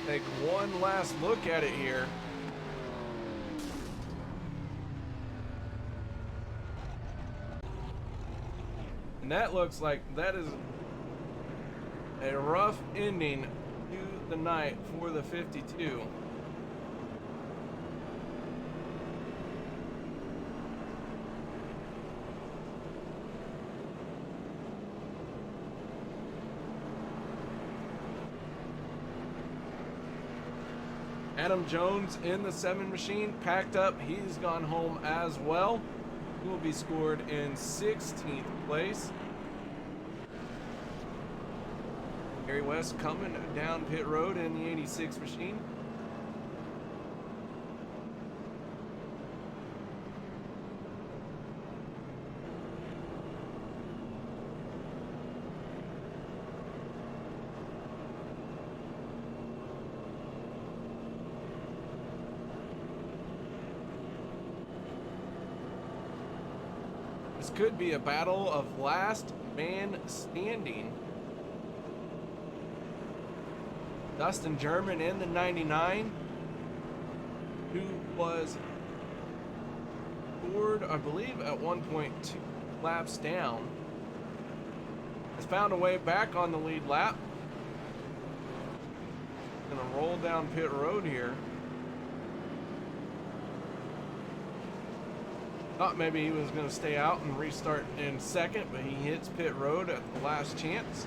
Take one last look at it here. And that looks like that is a rough ending to the night for the 52. Adam Jones in the 7 machine, packed up. He's gone home as well. He will be scored in 16th place. Gary West coming down pit road in the 86 machine. This could be a battle of last man standing. Dustin German in the 99, who was scored, I believe, at 1.2 laps down, has found a way back on the lead lap. Gonna roll down pit road here. Thought maybe he was gonna stay out and restart in second, but he hits pit road at the last chance.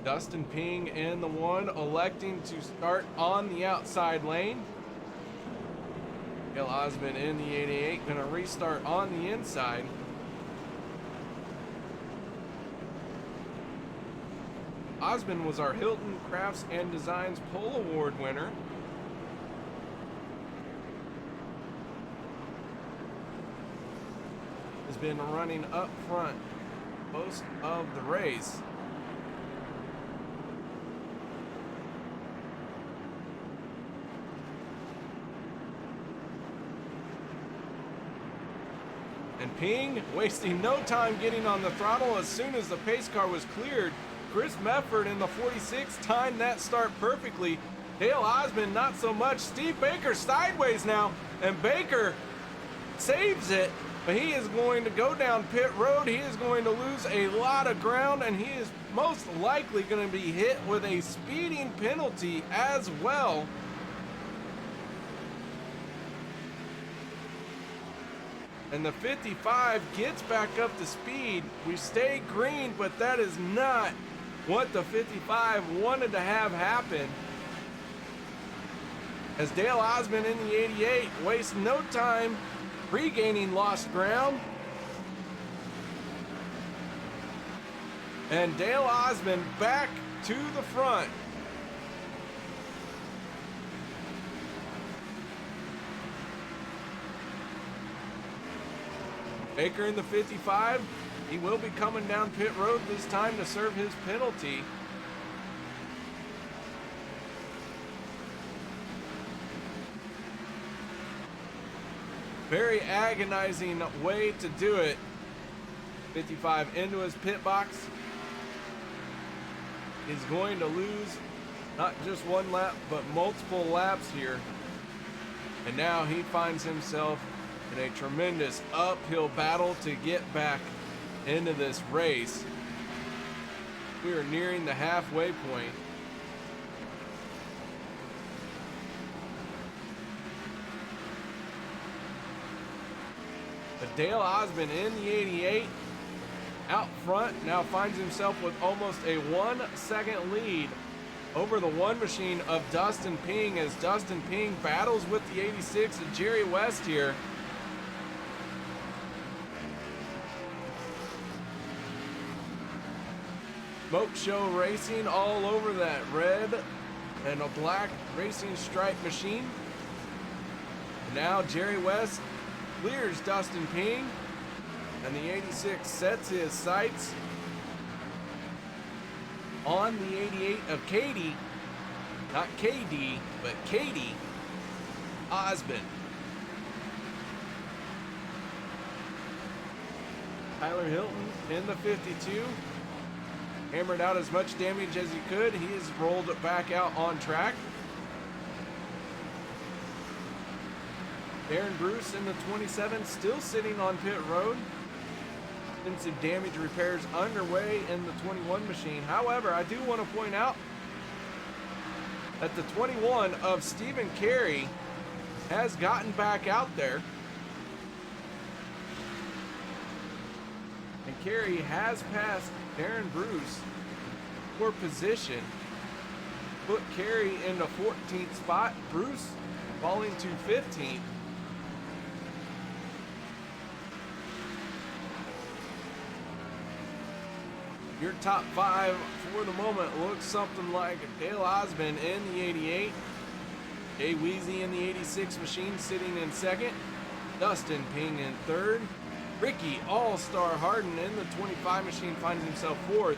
Dustin Ping in the 1, electing to start on the outside lane. Gil Osmond in the 88, gonna restart on the inside. Osmond was our Hilton Crafts and Designs Pole Award winner. Has been running up front most of the race. And Ping wasting no time getting on the throttle as soon as the pace car was cleared. Chris Mefford in the 46 timed that start perfectly. Dale Osmond not so much. Steve Baker sideways now, and Baker saves it, but he is going to go down pit road. He is going to lose a lot of ground, and he is most likely going to be hit with a speeding penalty as well. And the 55 gets back up to speed. We stay green, but that is not what the 55 wanted to have happen. As Dale Osmond in the 88 wastes no time regaining lost ground. And Dale Osmond back to the front. Baker in the 55, he will be coming down pit road this time to serve his penalty. Very agonizing way to do it. 55 into his pit box. He's going to lose not just one lap, but multiple laps here. And now he finds himself in a tremendous uphill battle to get back into this race. We are nearing the halfway point. But Dale Osmond in the 88 out front now finds himself with almost a 1 second lead over the one machine of Dustin Ping as Dustin Ping battles with the 86 of Jerry West here. Smoke Show Racing all over that red and a black racing stripe machine. Now Jerry West clears Dustin Ping, and the 86 sets his sights on the 88 of Katie, not KD, but Katie Osmond. Tyler Hilton in the 52. Hammered out as much damage as he could. He has rolled it back out on track. Darren Bruce in the 27 still sitting on pit road. Extensive damage repairs underway in the 21 machine. However, I do want to point out that the 21 of Stephen Carey has gotten back out there. And Carey has passed Darren Bruce for position. Put Carey in the 14th spot. Bruce falling to 15th. Your top five for the moment looks something like Dale Osmond in the 88. Jay Weezy in the 86 machine sitting in second. Dustin Ping in third. Ricky All-Star Harden in the 25 machine finds himself fourth.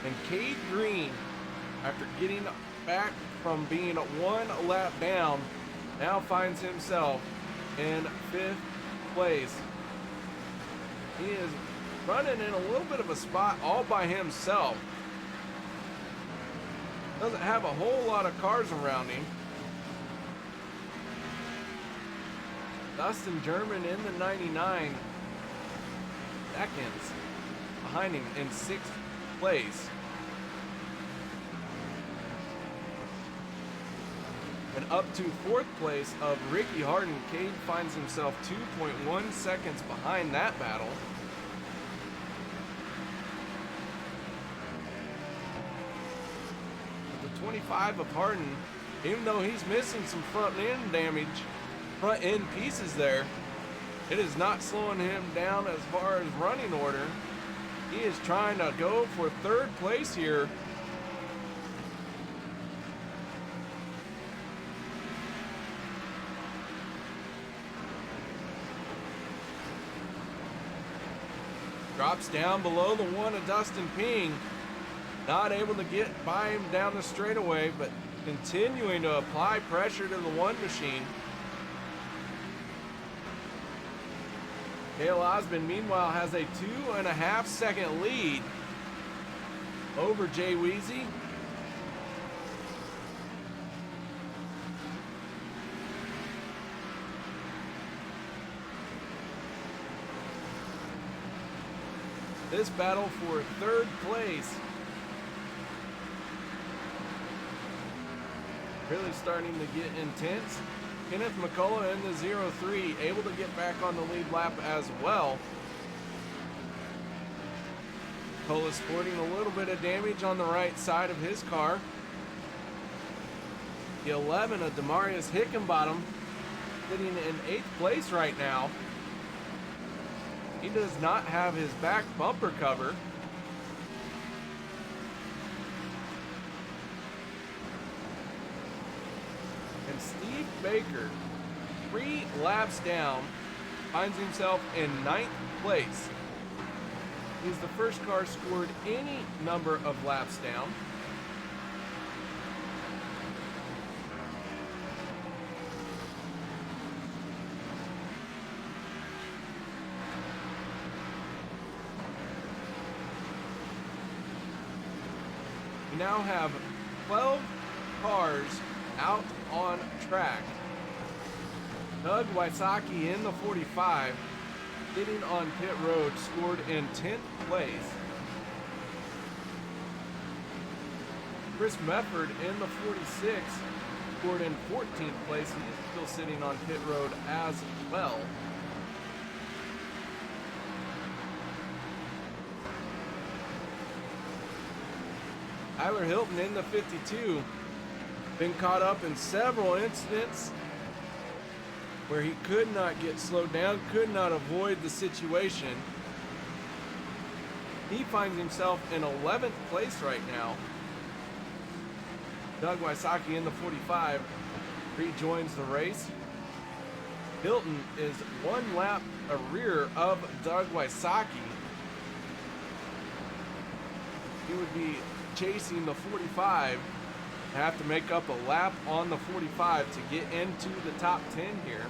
And Cade Green, after getting back from being 1 lap down, now finds himself in 5th place. He is running in a little bit of a spot all by himself. Doesn't have a whole lot of cars around him. Dustin German in the 99 seconds behind him in 6th place. And up to 4th place of Ricky Harden, Cade finds himself 2.1 seconds behind that battle. But the 25 of Harden, even though he's missing some front end pieces there, it is not slowing him down as far as running order. He is trying to go for 3rd place here. Drops down below the one of Dustin Ping. Not able to get by him down the straightaway, but continuing to apply pressure to the one machine. Dale Osmond, meanwhile, has a 2.5 second lead over Jay Weezy. This battle for third place really starting to get intense. Kenneth McCullough in the 0-3, able to get back on the lead lap as well. McCullough sporting a little bit of damage on the right side of his car. The 11 of Demarius Hickenbottom sitting in 8th place right now. He does not have his back bumper cover. And Steve Baker, 3 laps down, finds himself in 9th place. He's the first car scored any number of laps down. We now have 12 cars out on track. Doug Wysocki in the 45, sitting on pit road, scored in 10th place. Chris Mefford in the 46, scored in 14th place. He is still sitting on pit road as well. Tyler Hilton in the 52, been caught up in several incidents where he could not get slowed down, could not avoid the situation. He finds himself in 11th place right now. Doug Wysocki in the 45 rejoins the race. Hilton is 1 lap rear of Doug Wysocki. He would be chasing the 45, have to make up a lap on the 45 to get into the top 10 here.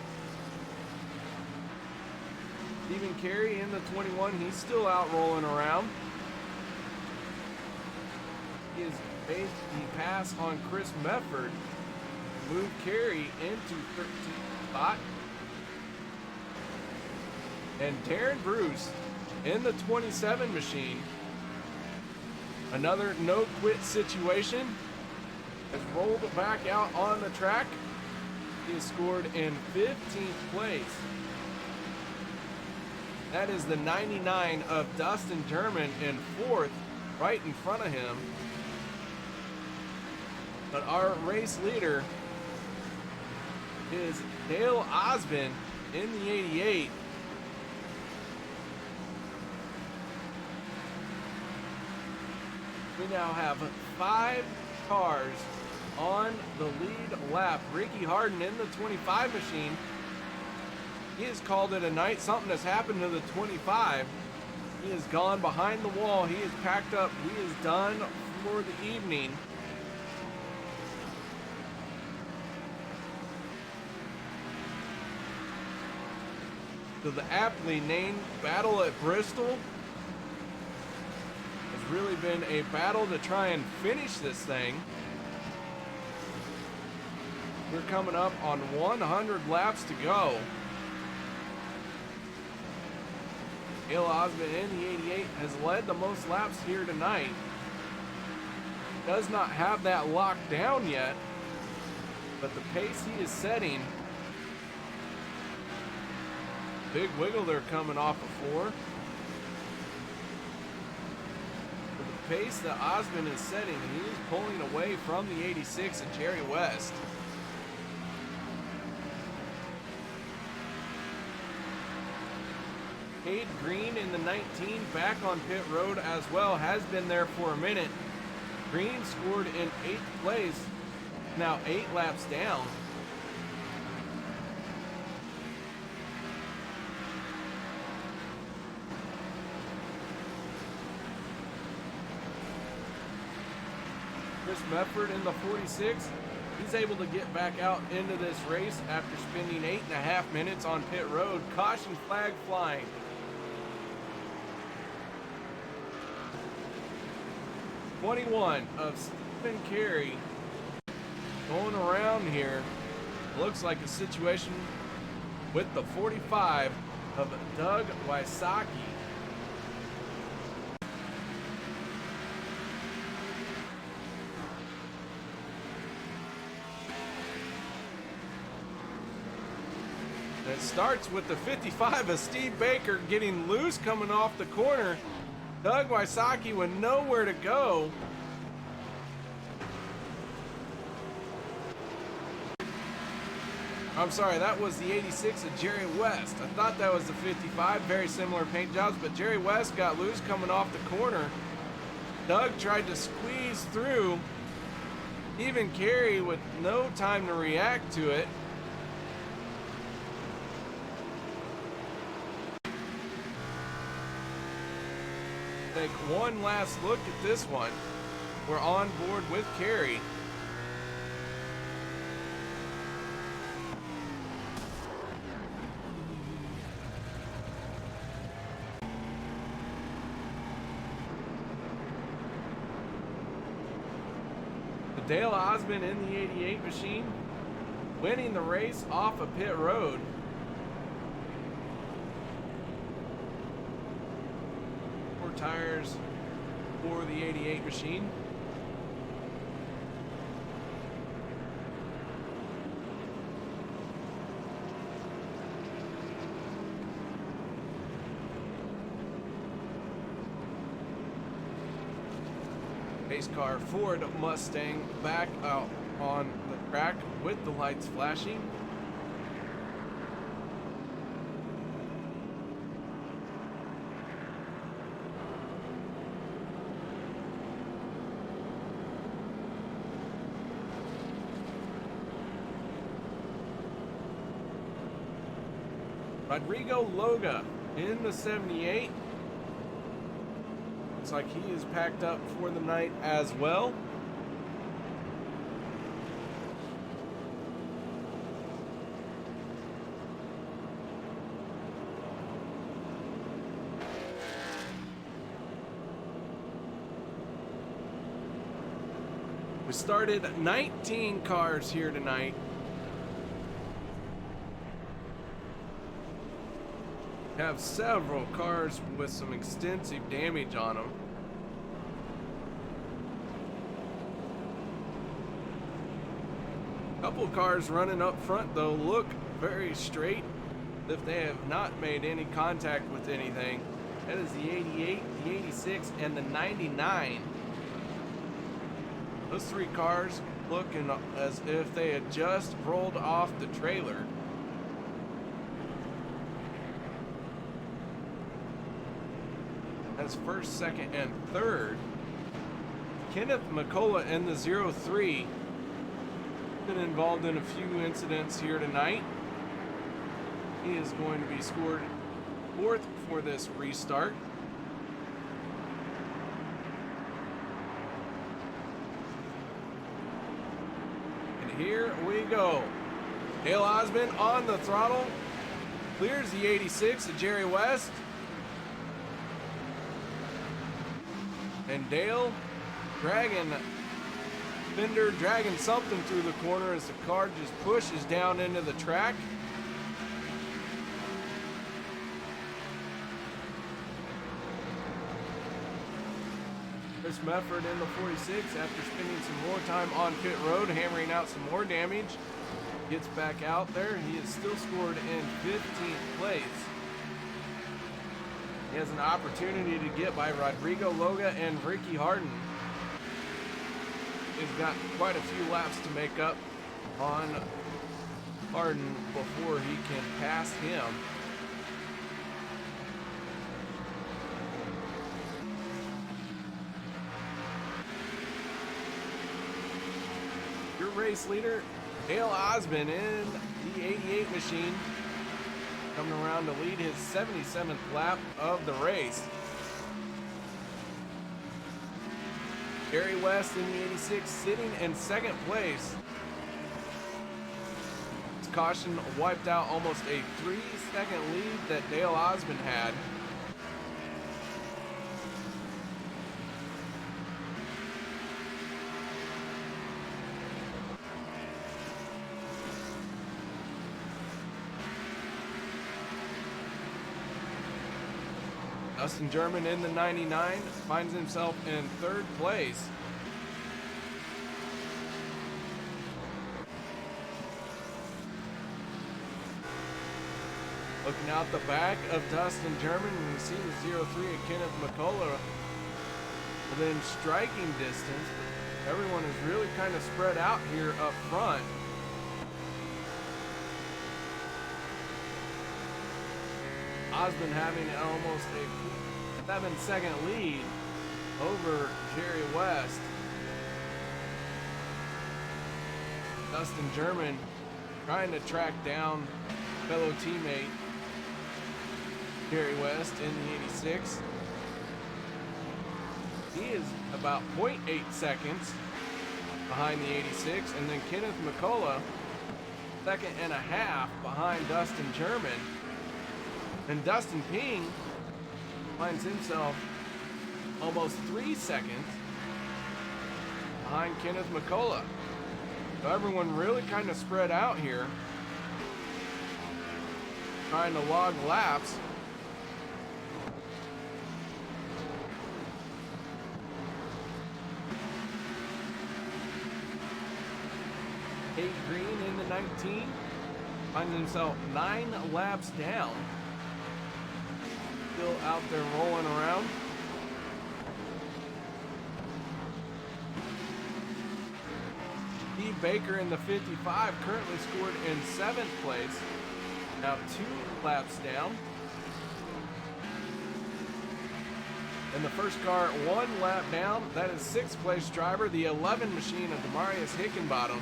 Stephen Carey in the 21, he's still out rolling around. He has made the pass on Chris Mefford, moved Carey into 13th spot. And Darren Bruce in the 27 machine, another no-quit situation, has rolled back out on the track. He has scored in 15th place. That is the 99 of Dustin German in 4th, right in front of him. But our race leader is Dale Osmond in the 88. We now have 5 cars on the lead lap. Ricky Harden in the 25 machine. He has called it a night. Something has happened to the 25. He has gone behind the wall. He is packed up. He is done for the evening. So the aptly named Battle at Bristol has really been a battle to try and finish this thing. We're coming up on 100 laps to go. Dale Osmond in the 88 has led the most laps here tonight. Does not have that locked down yet, but the pace he is setting. Big wiggle there coming off of 4. With the pace that Osmond is setting, he is pulling away from the 86 and Jerry West. Cade Green in the 19 back on pit road as well, has been there for a minute. Green scored in 8th place, now 8 laps down. Chris Mefford in the 46 He's able to get back out into this race after spending 8.5 minutes on pit road. Caution flag flying. '21 of Stephen Carey going around here. Looks like a situation with the 45 of Doug Wysocki. It starts with the 55 of Steve Baker getting loose coming off the corner. Doug Wysocki with nowhere to go. I'm sorry, that was the 86 of Jerry West. I thought that was the 55, very similar paint jobs, but Jerry West got loose coming off the corner. Doug tried to squeeze through. Even Carey with no time to react to it. Take one last look at this one. We're on board with Carey. Dale Osmond in the 88 machine, winning the race off of pit road. Four tires for the 88 machine. Pace car Ford Mustang back out on the track with the lights flashing. Rodrigo Loga in the 78. Looks like he is packed up for the night as well. We started 19 cars here tonight. Have several cars with some extensive damage on them. Couple cars running up front though look very straight, if they have not made any contact with anything. That is the 88, the 86, and the 99. Those three cars looking as if they had just rolled off the trailer. That's first, second, and third. Kenneth McCullough in the 03. Been involved in a few incidents here tonight. He is going to be scored fourth for this restart. And here we go. Dale Osmond on the throttle. Clears the 86 of Jerry West. And Dale dragging something through the corner as the car just pushes down into the track. Chris Mefford in the 46 after spending some more time on pit road, hammering out some more damage. Gets back out there. He is still scored in 15th place. He has an opportunity to get by Rodrigo Loga and Ricky Harden. He's got quite a few laps to make up on Harden before he can pass him. Your race leader, Dale Osmond in the 88 machine, coming around to lead his 77th lap of the race. Jerry West in the 86 sitting in second place. caution wiped out almost a 3-second lead that Dale Osmond had. Dustin German in the 99 finds himself in 3rd place. Looking out the back of Dustin German, we see the 03 of Kenneth McCullough within striking distance. Everyone is really kind of spread out here up front. Osmond having almost a 7-second lead over Jerry West. Dustin German trying to track down fellow teammate Jerry West in the 86. He is about 0.8 seconds behind the 86, and then Kenneth McCullough, 1.5 seconds behind Dustin German. And Dustin Ping finds himself almost 3 seconds behind Kenneth McCullough. So everyone really kind of spread out here, trying to log laps. Cade Green in the 19 finds himself 9 laps down. Still out there rolling around. Steve Baker in the 55 currently scored in 7th place. Now 2 laps down. And the first car 1 lap down. That is 6th place driver, the 11 machine of Demarius Hickenbottom.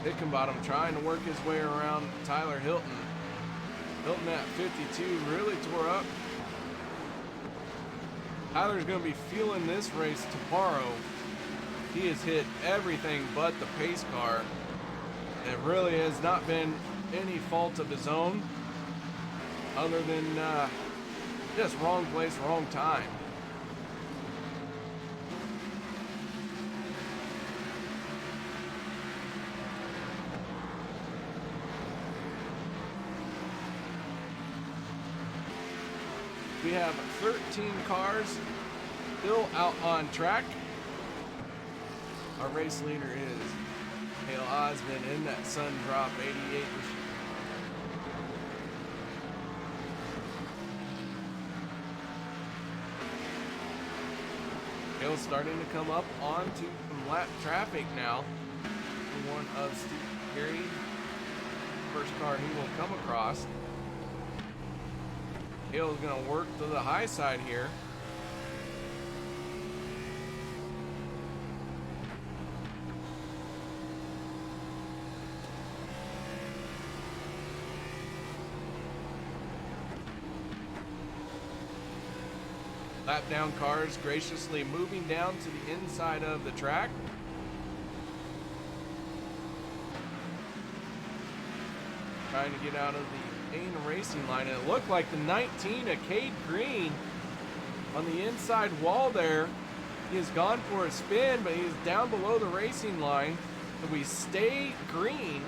Hickenbottom trying to work his way around Tyler Hilton. Hilton at 52 really tore up. Tyler's going to be feeling this race tomorrow. He has hit everything but the pace car. It really has not been any fault of his own, other than just wrong place, wrong time. We have 13 cars still out on track. Our race leader is Dale Osmond in that Sun Drop 88 machine. Dale's starting to come up onto some lap traffic now. One of Steve Carey. First car he will come across. Dale's going to work to the high side here. Lap down cars graciously moving down to the inside of the track. Trying to get out of the main racing line, and it looked like the 19 of Cade Green on the inside wall there. He has gone for a spin, but he's down below the racing line. So we stay green.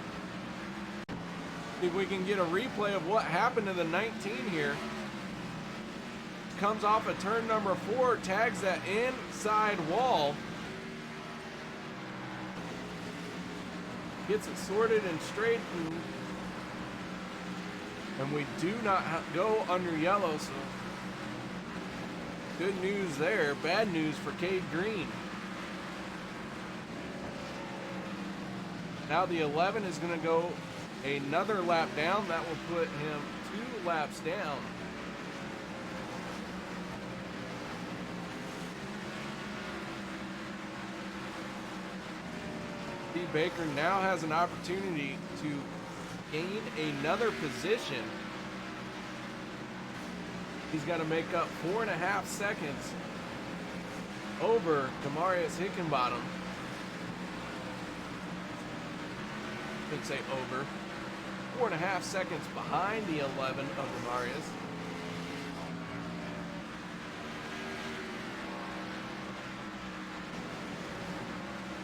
See if we can get a replay of what happened to the 19 here. Comes off of turn number 4, tags that inside wall. Gets it sorted and straightened. And we do not go under yellow, so good news there. Bad news for Cade Green. Now the 11 is going to go another lap down. That will put him 2 laps down. Steve Baker now has an opportunity to gain another position. He's got to make up 4.5 seconds over Demarius Hickenbottom. Should say over. 4.5 seconds behind the 11 of the Marius.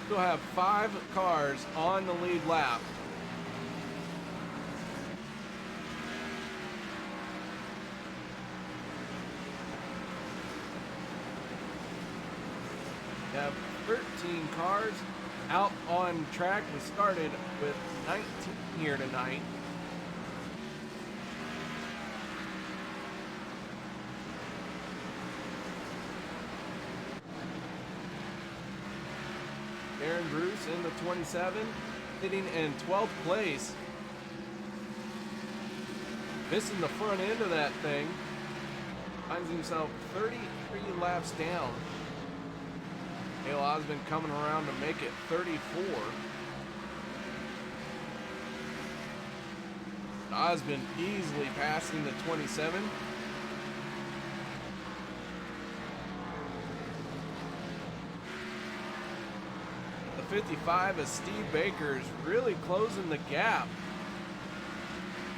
Still have 5 cars on the lead lap. We have 13 cars out on track. We started with 19 here tonight. Aaron Bruce in the 27, sitting in 12th place. Missing the front end of that thing. Finds himself 33 laps down. Dale Osmond coming around to make it 34. Osmond easily passing the 27. The 55 is Steve Baker's really closing the gap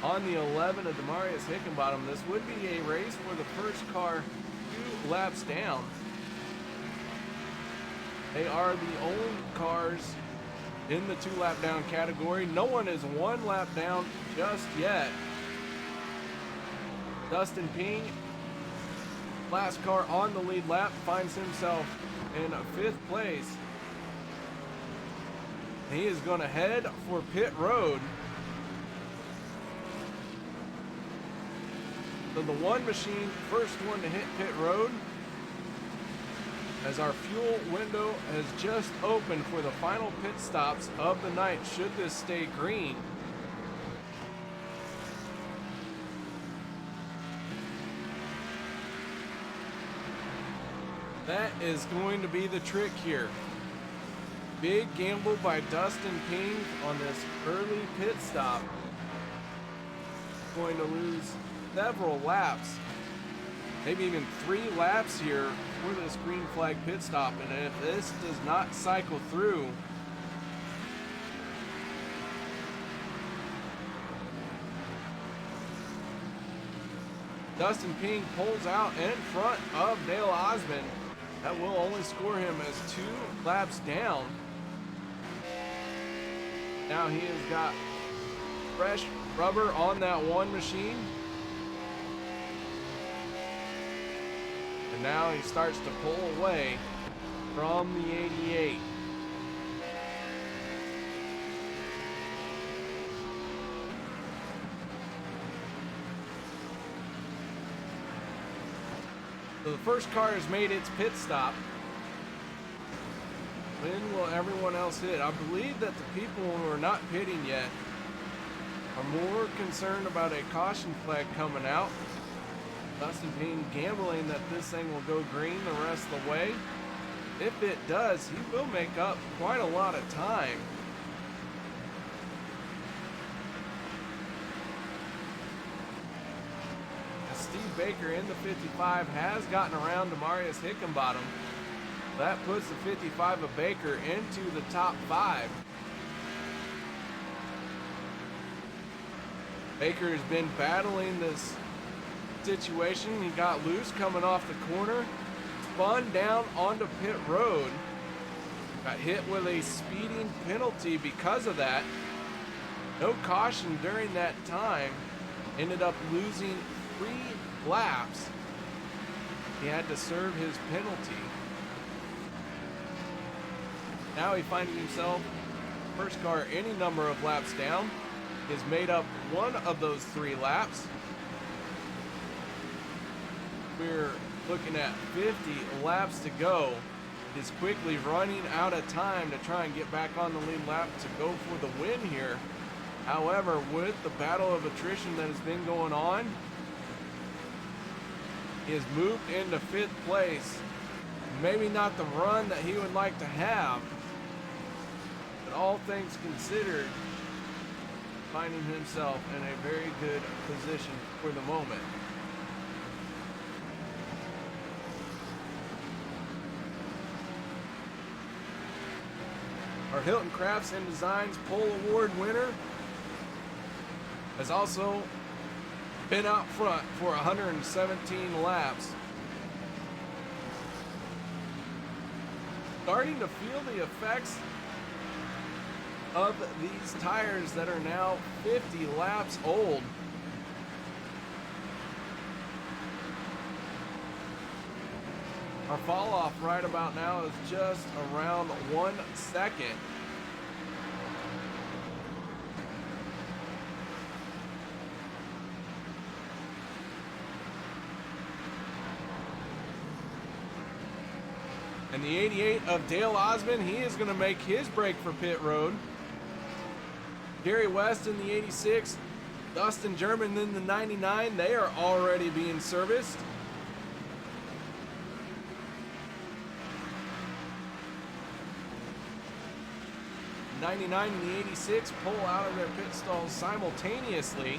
on the 11 of Demarius Hickenbottom. This would be a race for the first car 2 laps down. They are the only cars in the 2 lap down category. No one is 1 lap down just yet. Dustin Ping, last car on the lead lap, finds himself in 5th place. He is going to head for pit road. So the one machine, first one to hit pit road, as our fuel window has just opened for the final pit stops of the night, should this stay green. That is going to be the trick here. Big gamble by Dustin Ping on this early pit stop. Going to lose several laps, maybe even 3 laps here for this green flag pit stop. And if this does not cycle through, Dustin Ping pulls out in front of Dale Osmond. That will only score him as 2 laps down. Now he has got fresh rubber on that one machine. And now he starts to pull away from the 88. So the first car has made its pit stop. When will everyone else hit? I believe that the people who are not pitting yet are more concerned about a caution flag coming out. Dustin Ping gambling that this thing will go green the rest of the way. If it does, he will make up quite a lot of time. Steve Baker in the 55 has gotten around Demarius Hickenbottom. That puts the 55 of Baker into the top 5. Baker has been battling this situation. He got loose coming off the corner, spun down onto pit road, got hit with a speeding penalty because of that. No caution during that time. Ended up losing 3 laps. He had to serve his penalty. Now he finds himself first car any number of laps down. He has made up 1 of those 3 laps. We're looking at 50 laps to go. He's quickly running out of time to try and get back on the lead lap to go for the win here. However, with the battle of attrition that has been going on, he has moved into 5th place. Maybe not the run that he would like to have, but all things considered, finding himself in a very good position for the moment. our Hilton Crafts and Designs Pole Award winner, has also been out front for 117 laps. Starting to feel the effects of these tires that are now 50 laps old. Our fall off right about now is just around 1 second. And the 88 of Dale Osmond, he is going to make his break for pit road. Gary West in the 86, Dustin German in the 99, they are already being serviced. '99 and the 86 pull out of their pit stalls simultaneously.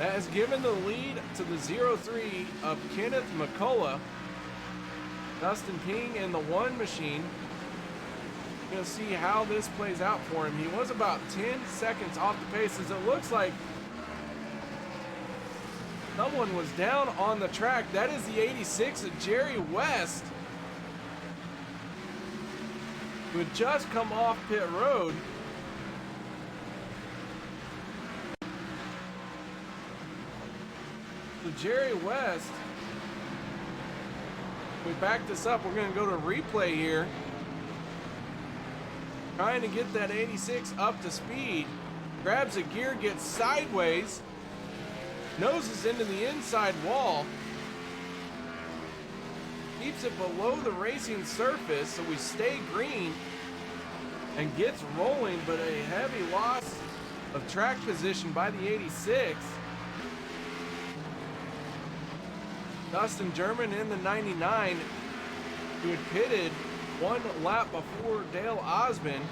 That has given the lead to the 03 of Kenneth McCullough. Dustin Ping in the 1 machine. Going to see how this plays out for him. He was about 10 seconds off the pace, as it looks like someone was down on the track. That is the 86 of Jerry West, who had just come off pit road. So Jerry West, we back this up. We're going to go to replay here. Trying to get that 86 up to speed. Grabs a gear, gets sideways. Noses into the inside wall. Keeps it below the racing surface, so we stay green and gets rolling, but a heavy loss of track position by the 86. Dustin German in the 99, who had pitted 1 lap before Dale Osmond,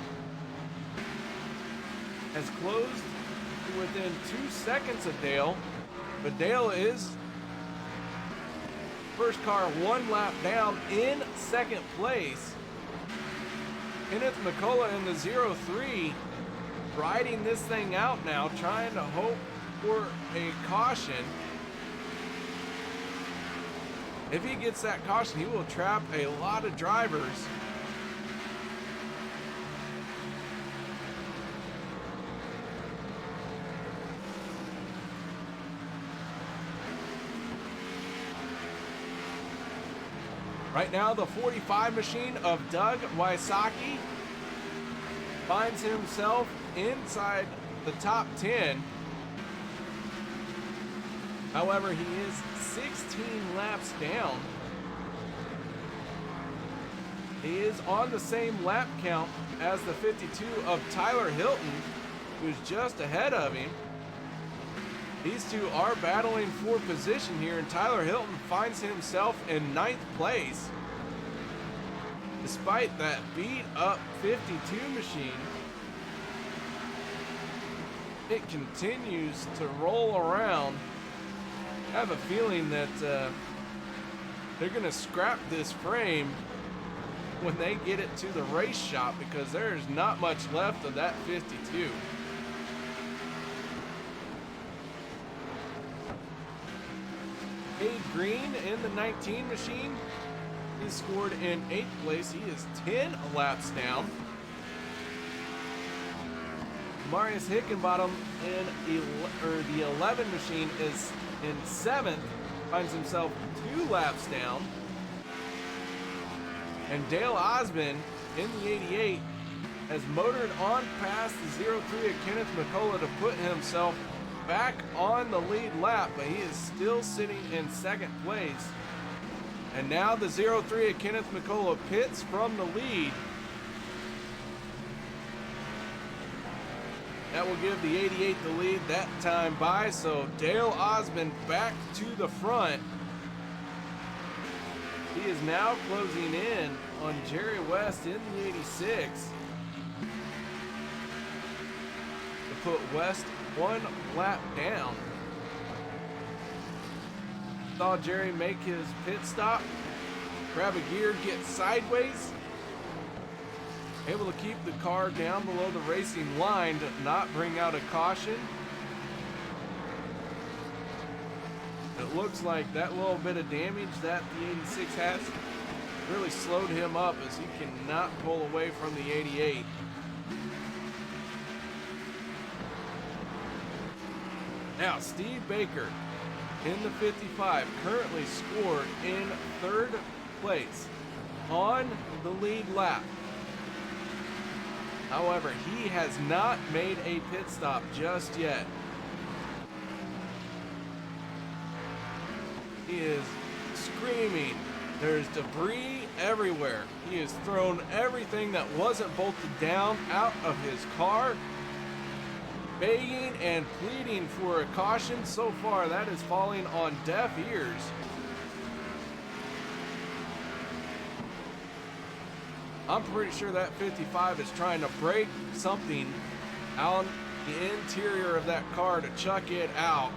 has closed to within 2 seconds of Dale, but Dale is first car 1 lap down in second place. Kenneth McCullough in the 03 riding this thing out now, trying to hope for a caution. If he gets that caution, he will trap a lot of drivers. Right now, the 45 machine of Doug Wysocki finds himself inside the top 10. However, he is 16 laps down. He is on the same lap count as the 52 of Tyler Hilton, who's just ahead of him. These two are battling for position here, and Tyler Hilton finds himself in 9th place. Despite that beat up 52 machine, it continues to roll around. I have a feeling that they're going to scrap this frame when they get it to the race shop, because there's not much left of that 52. Cade Green in the 19 machine. He scored in 8th place. He is 10 laps down. Marius Hickenbottom in the 11 machine is in 7th, finds himself 2 laps down. And Dale Osmond in the 88 has motored on past the 03 of Kenneth McCullough to put himself back on the lead lap, but he is still sitting in 2nd place. And now the 03 of Kenneth McCullough pits from the lead. That will give the 88 the lead that time by, so Dale Osmond back to the front. He is now closing in on Jerry West in the 86 to put West 1 lap down. Saw Jerry make his pit stop grab a gear, get sideways. Able to keep the car down below the racing line to not bring out a caution. It looks like that little bit of damage that the 86 has really slowed him up, as he cannot pull away from the 88. Now, Steve Baker in the 55 currently scored in 3rd place on the lead lap. However, he has not made a pit stop just yet. He is screaming. There's debris everywhere. He has thrown everything that wasn't bolted down out of his car, begging and pleading for a caution. So far, that is falling on deaf ears. I'm pretty sure that 55 is trying to break something out the interior of that car to chuck it out.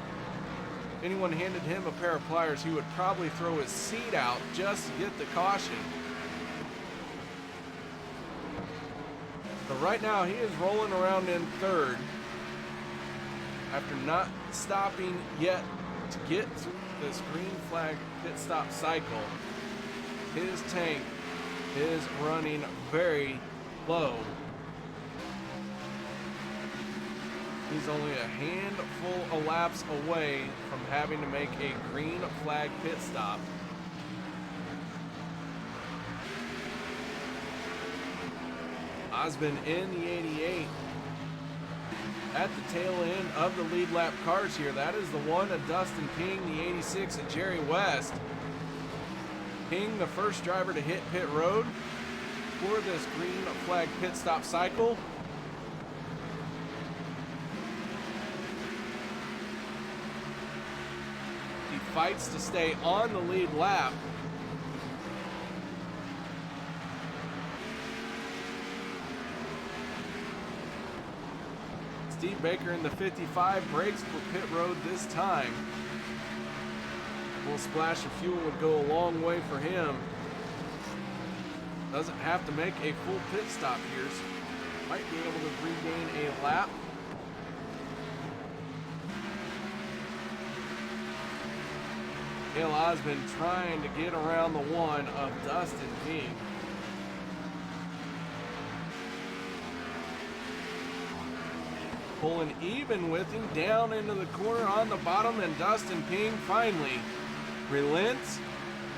If anyone handed him a pair of pliers, he would probably throw his seat out just to get the caution. But right now, he is rolling around in 3rd after not stopping yet to get through this green flag pit stop cycle. His tank is running very low. He's only a handful of laps away from having to make a green flag pit stop. Osmond in the 88 at the tail end of the lead lap cars here. That is the one of Dustin Ping, the 86 of Jerry West. Ping, the first driver to hit pit road for this green flag pit stop cycle. He fights to stay on the lead lap. Steve Baker in the 55 brakes for pit road this time. A little splash of fuel would go a long way for him. Doesn't have to make a full pit stop here. So might be able to regain a lap. Dale Osmond trying to get around the one of Dustin Ping. Pulling even with him down into the corner on the bottom, and Dustin Ping finally relents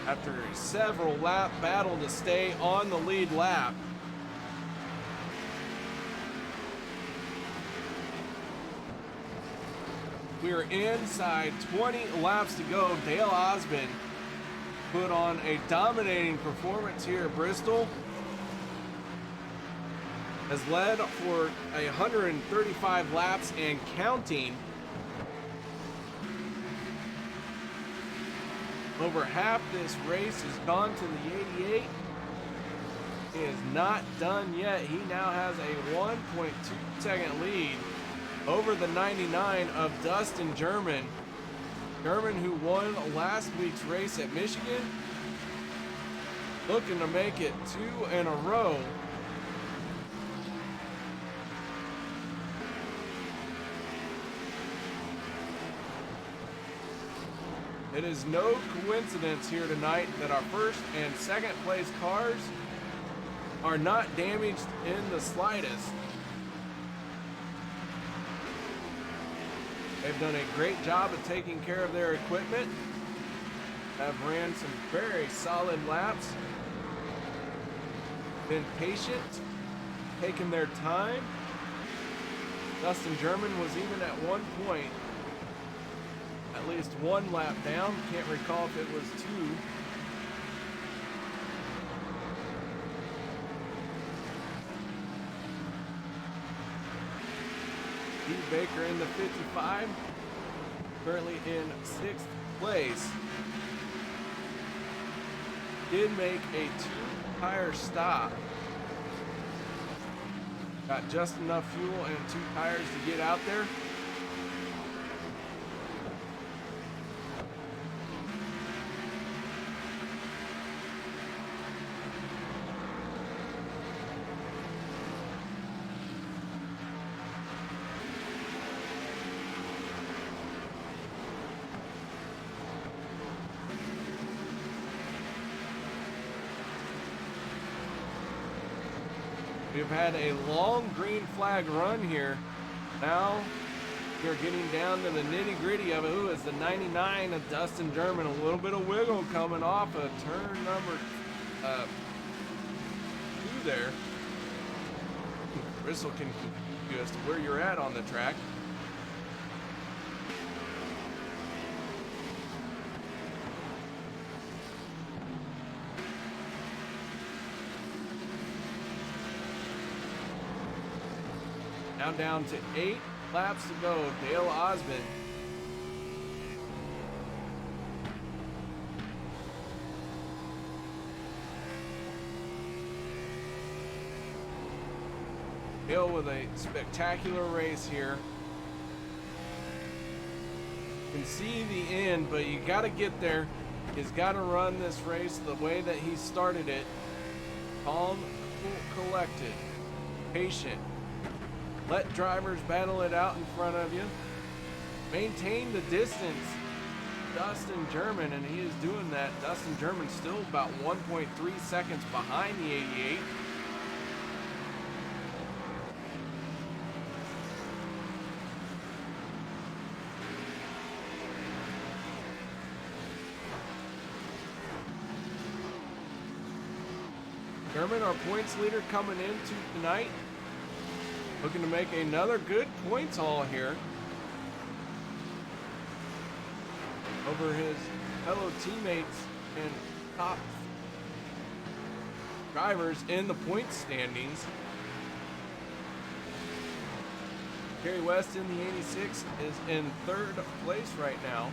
after a several lap battle to stay on the lead lap. We are inside 20 laps to go. Dale Osmond put on a dominating performance here at Bristol. Has led for 135 laps and counting. Over half this race has gone to the 88. He is not done yet. He now has a 1.2 second lead over the 99 of Dustin German. German, who won last week's race at Michigan, looking to make it 2 in a row. It is no coincidence here tonight that our first and second place cars are not damaged in the slightest. They've done a great job of taking care of their equipment, have ran some very solid laps, been patient, taken their time. Dustin German was even at one point at least one lap down. Can't recall if it was 2. Steve Baker in the 55, currently in 6th place. Did make a 2-tire stop. Got just enough fuel and 2 tires to get out there. We've had a long green flag run here. Now we're getting down to the nitty gritty of it. Ooh, it's the 99 of Dustin German. A little bit of wiggle coming off of turn number 2 there. Bristol can confuse you as to where you're at on the track. Now down to 8 laps to go. Dale Osmond. Dale with a spectacular race here. You can see the end, but you got to get there. He's got to run this race the way that he started it. Calm, cool, collected, patient. Let drivers battle it out in front of you. Maintain the distance. Dustin German, and he is doing that. Dustin German still about 1.3 seconds behind the 88. German, our points leader, coming into tonight. Looking to make another good points haul here over his fellow teammates and top drivers in the point standings. Kerry West in the 86 is in 3rd place right now.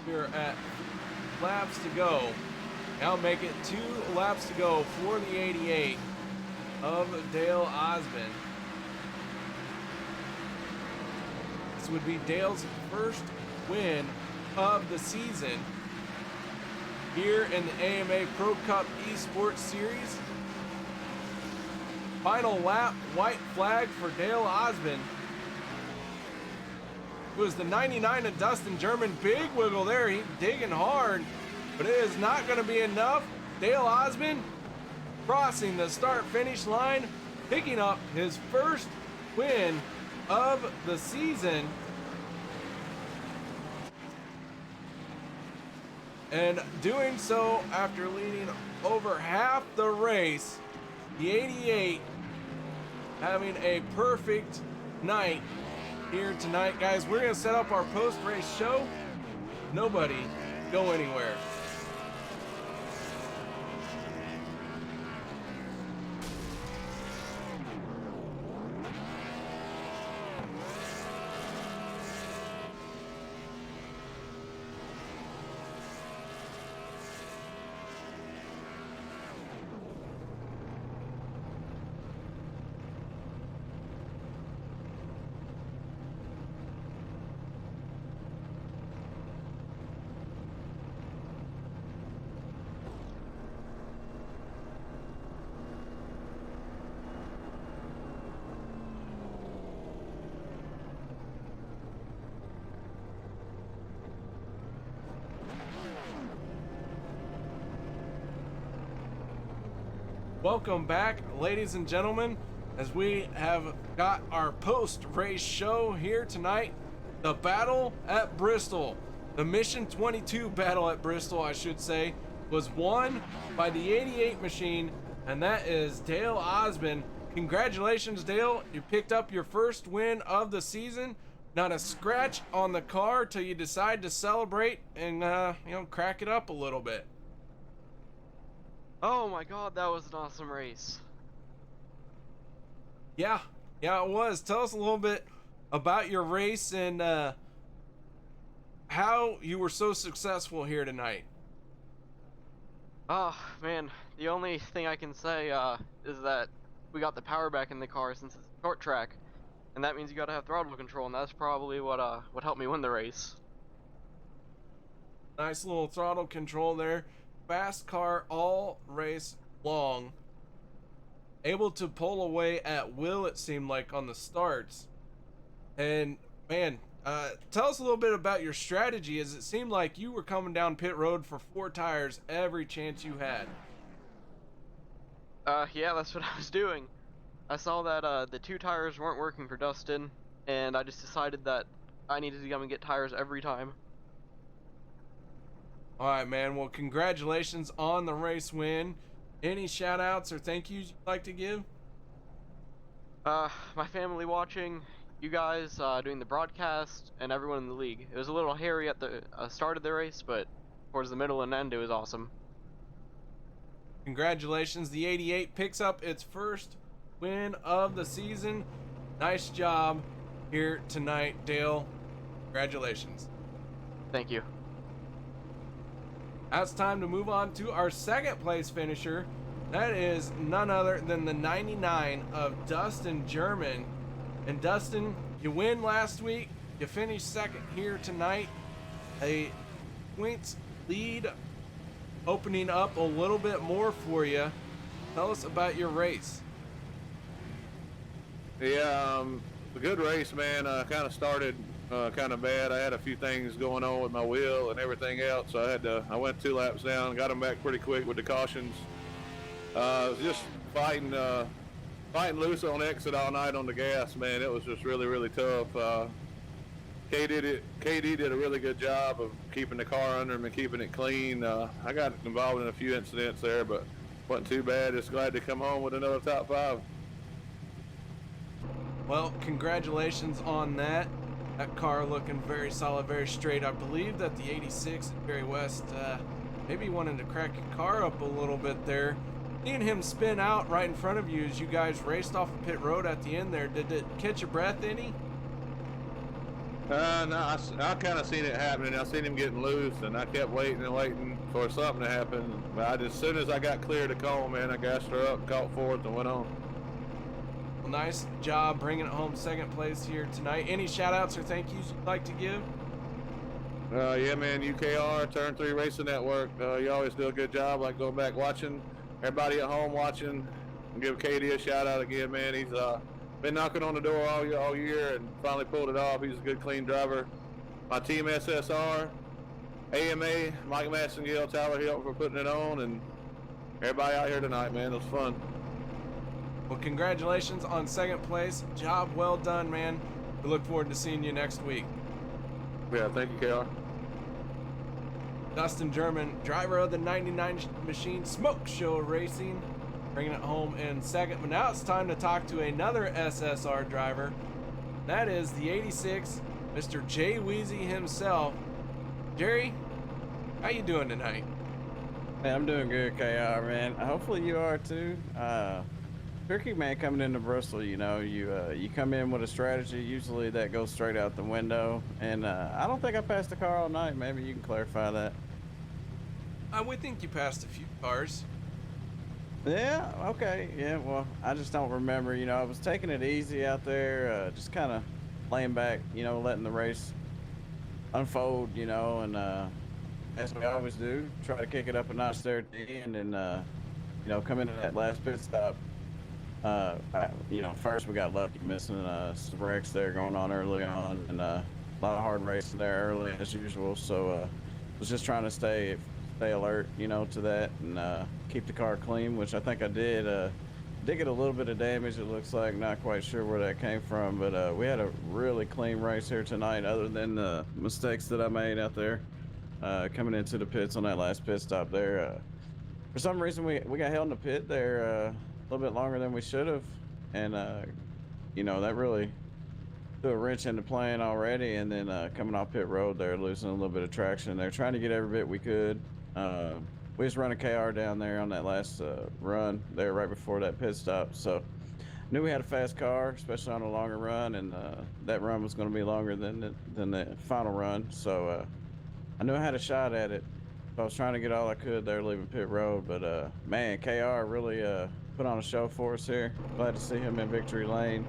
We're at laps to go. Now make it 2 laps to go for the 88 of Dale Osmond. This would be Dale's first win of the season here in the AMA Pro Cup eSports Series. Final lap, white flag for Dale Osmond. It was the 99 of Dustin German. Big wiggle there. He's digging hard. But it is not going to be enough. Dale Osmond crossing the start-finish line, picking up his first win of the season. And doing so after leading over half the race. The 88 having a perfect night here tonight. Guys, we're going to set up our post-race show. Nobody go anywhere. Welcome back, ladies and gentlemen, as we have got our post-race show here tonight. The battle at Bristol, the Mission 22 battle at Bristol, I should say, was won by the 88 machine, and that is Dale Osmond. Congratulations, Dale. You picked up your first win of the season. Not a scratch on the car till you decide to celebrate and, crack it up a little bit. Oh my god, that was an awesome race. Yeah, it was. Tell us a little bit about your race and how you were so successful here tonight. Oh man, the only thing I can say is that we got the power back in the car since it's a short track, and that means you gotta have throttle control, and that's probably what helped me win the race. Nice little throttle control there. Fast car all race long. Able to pull away at will, it seemed like, on the starts. And man, Tell us a little bit about your strategy, as it seemed like you were coming down pit road for 4 tires every chance you had. Yeah, that's what I was doing. I saw that the 2 tires weren't working for Dustin, and I just decided that I needed to come and get tires every time. All right, man. Well, congratulations on the race win. Any shout outs or thank yous you'd like to give? My family watching, you guys doing the broadcast, and everyone in the league. It was a little hairy at the start of the race, but towards the middle and end, it was awesome. Congratulations. The 88 picks up its first win of the season. Nice job here tonight, Dale. Congratulations. Thank you. Now it's time to move on to our second place finisher. That is none other than the 99 of Dustin German. And Dustin, you win last week. You finished second here tonight. A points lead opening up a little bit more for you. Tell us about your race. Yeah, a good race, man. Kind of started kind of bad. I had a few things going on with my wheel and everything else. So I went 2 laps down, got them back pretty quick with the cautions. I was just fighting loose on exit all night on the gas, man. It was just really, really tough. KD did a really good job of keeping the car under him and keeping it clean. I got involved in a few incidents there, but wasn't too bad. Just glad to come home with another top 5. Well, congratulations on that. That car looking very solid, very straight. I believe that the 86 at Barry West maybe wanted to crack your car up a little bit there. Seeing him spin out right in front of you as you guys raced off of pit road at the end there, did it catch your breath any? No, I kind of seen it happening. I seen him getting loose, and I kept waiting and waiting for something to happen. But as soon as I got clear to call, man, I gassed her up, caught fourth, and went on. Well, nice job bringing it home second place here tonight. Any shout outs or thank yous you'd like to give? Yeah, man, UKR, Turn 3 Racing Network. You always do a good job, like going back watching. Everybody at home watching, give KD a shout out again, man. He's been knocking on the door all year and finally pulled it off. He's a good, clean driver. My team SSR, AMA, Mike Massengale, Tyler Hilton for putting it on, and everybody out here tonight, man. It was fun. Well, congratulations on second place. Job well done, man. We look forward to seeing you next week. Yeah, thank you, KR. Dustin German, driver of the 99 Machine Smoke Show Racing, bringing it home in second. But now it's time to talk to another SSR driver. That is the 86, Mr. Jay Weezy himself. Jerry, how you doing tonight? Man, I'm doing good, KR, man. Hopefully you are too. Tricky, man, coming into Bristol, you know, you come in with a strategy, usually that goes straight out the window, and I don't think I passed the car all night. Maybe you can clarify that. I would think you passed a few cars. Yeah, okay, yeah, well, I just don't remember, you know, I was taking it easy out there, just kind of laying back, you know, letting the race unfold, you know, and as we always do, try to kick it up a notch there at the end, and, you know, come into that last pit stop. You know, first we got lucky missing some wrecks there going on early on, and a lot of hard racing there early as usual. So was just trying to stay alert, you know, to that and keep the car clean, which I think I did. Did get a little bit of damage, it looks like. Not quite sure where that came from, but we had a really clean race here tonight, other than the mistakes that I made out there coming into the pits on that last pit stop there. For some reason we got held in the pit there a little bit longer than we should have, and you know, that really threw a wrench into playing already, and then coming off pit road there, losing a little bit of traction there, trying to get every bit we could. We just run a KR down there on that last run there right before that pit stop, so knew we had a fast car, especially on a longer run, and that run was going to be longer than the final run, so I knew I had a shot at it. So I was trying to get all I could there leaving pit road, but man, KR really put on a show for us here. Glad to see him in victory lane.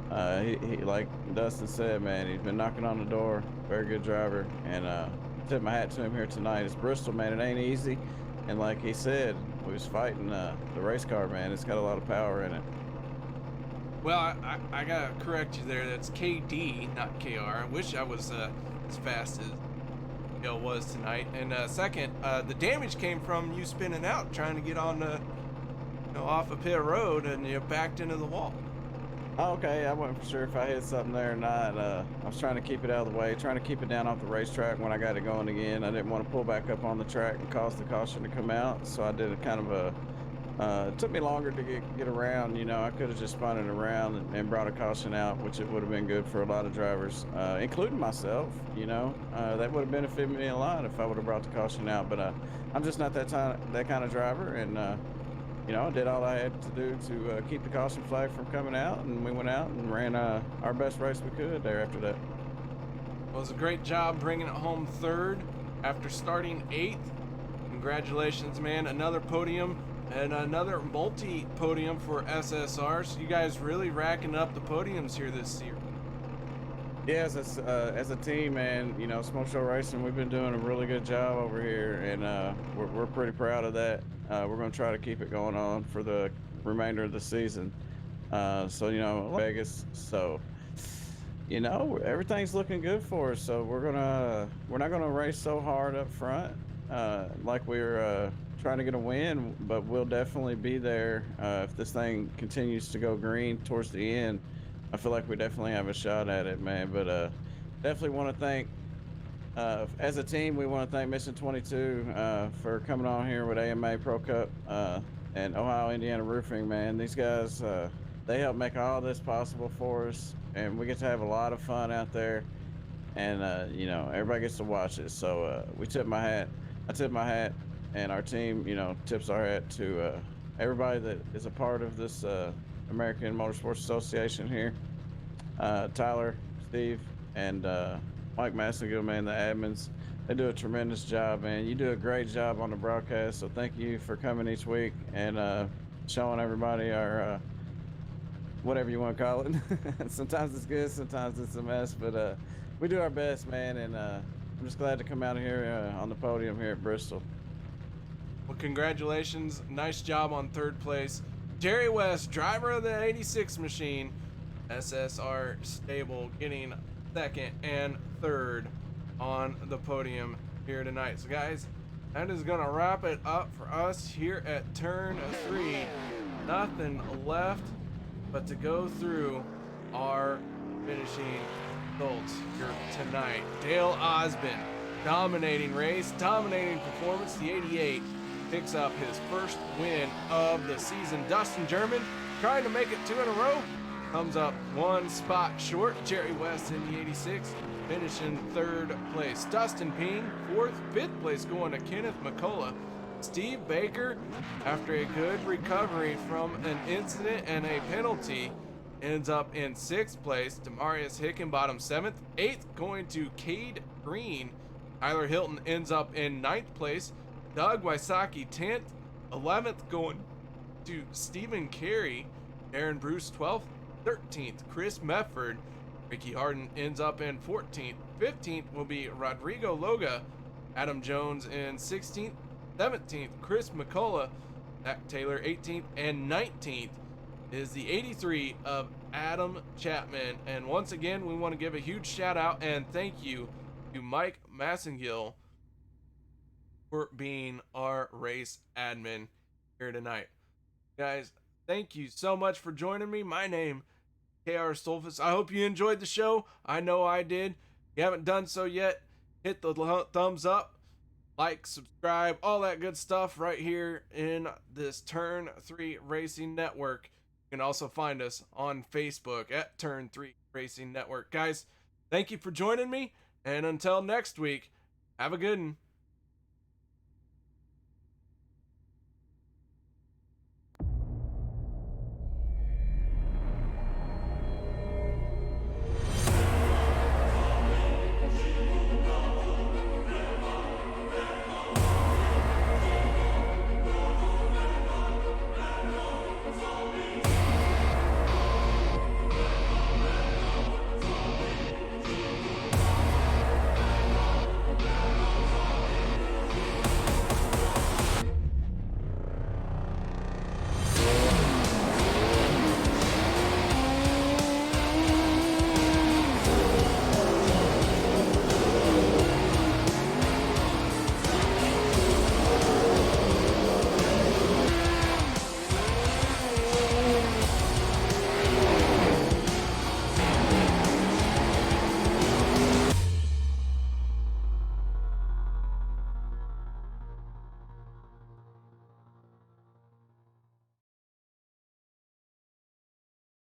He like Dustin said, man, he's been knocking on the door. Very good driver, and tip my hat to him here tonight. It's Bristol, man. It ain't easy, and like he said, we was fighting the race car, man. It's got a lot of power in it. Well, I gotta correct you there. That's KD, not KR. I wish I was as fast as Bill was tonight. And second, the damage came from you spinning out, trying to get on the, off a pit road, and you backed into the wall. Oh, okay, I wasn't for sure if I hit something there or not. I was trying to keep it out of the way, trying to keep it down off the racetrack when I got it going again. I didn't want to pull back up on the track and cause the caution to come out, so I did a kind of a. It took me longer to get around. I could have just spun it around and brought a caution out, which it would have been good for a lot of drivers, including myself. That would have benefited me a lot if I would have brought the caution out. But I'm just not that kind of driver, and I did all I had to do to keep the caution flag from coming out, and we went out and ran our best race we could there after that. Well, it was a great job bringing it home third after starting 8th. Congratulations, man. Another podium and another multi-podium for SSR. So you guys really racking up the podiums here this year. Yeah, as a team, man, Smoke Show Racing, we've been doing a really good job over here, and we're pretty proud of that. We're going to try to keep it going on for the remainder of the season. Vegas. So, everything's looking good for us. So we're not gonna race so hard up front, like we're trying to get a win, but we'll definitely be there if this thing continues to go green towards the end. I feel like we definitely have a shot at it, man. But definitely want to thank, as a team, we want to thank Mission 22 for coming on here with AMA Pro Cup and Ohio Indiana Roofing, man. These guys, they help make all this possible for us, and we get to have a lot of fun out there, and everybody gets to watch it. So I tip my hat, and our team, tips our hat to everybody that is a part of this American Motorsports Association here. Tyler, Steve, and Mike Massengill, man, the admins, they do a tremendous job, man. You do a great job on the broadcast, so thank you for coming each week and showing everybody our whatever you want to call it. Sometimes it's good, sometimes it's a mess, but we do our best, man, and I'm just glad to come out here on the podium here at Bristol. Well, congratulations. Nice job on third place. Jerry West, driver of the 86 machine, SSR stable, getting second and third on the podium here tonight. So guys, that is gonna wrap it up for us here at turn 3. Nothing left but to go through our finishing results here tonight. Dale Osmond, dominating race, dominating performance. The 88 picks up his first win of the season. Dustin German trying to make it 2 in a row, comes up 1 spot short. Jerry West in the 86 finishing 3rd place. Dustin Ping 4th, 5th place going to Kenneth McCullough. Steve Baker, after a good recovery from an incident and a penalty, ends up in 6th place. Demarius Hickenbottom 7th, 8th going to Cade Green. Tyler Hilton ends up in 9th place. Doug Wysocki 10th, 11th going to Stephen Carey. Aaron Bruce 12th, 13th Chris Mefford. Ricky Harden ends up in 14th. 15th will be Rodrigo Loga. Adam Jones in 16th, 17th Chris McCullough. Zach Taylor 18th, and 19th is the 83 of Adam Chapman. And once again, we want to give a huge shout out and thank you to Mike Massengill for being our race admin here tonight. Guys, thank you so much for joining me. My name is KR Stolfus. I hope you enjoyed the show. I know I did. If you haven't done so yet, hit the thumbs up, like, subscribe, all that good stuff right here in this Turn 3 Racing Network. You can also find us on Facebook at Turn 3 Racing Network. Guys, thank you for joining me, and until next week, have a good one.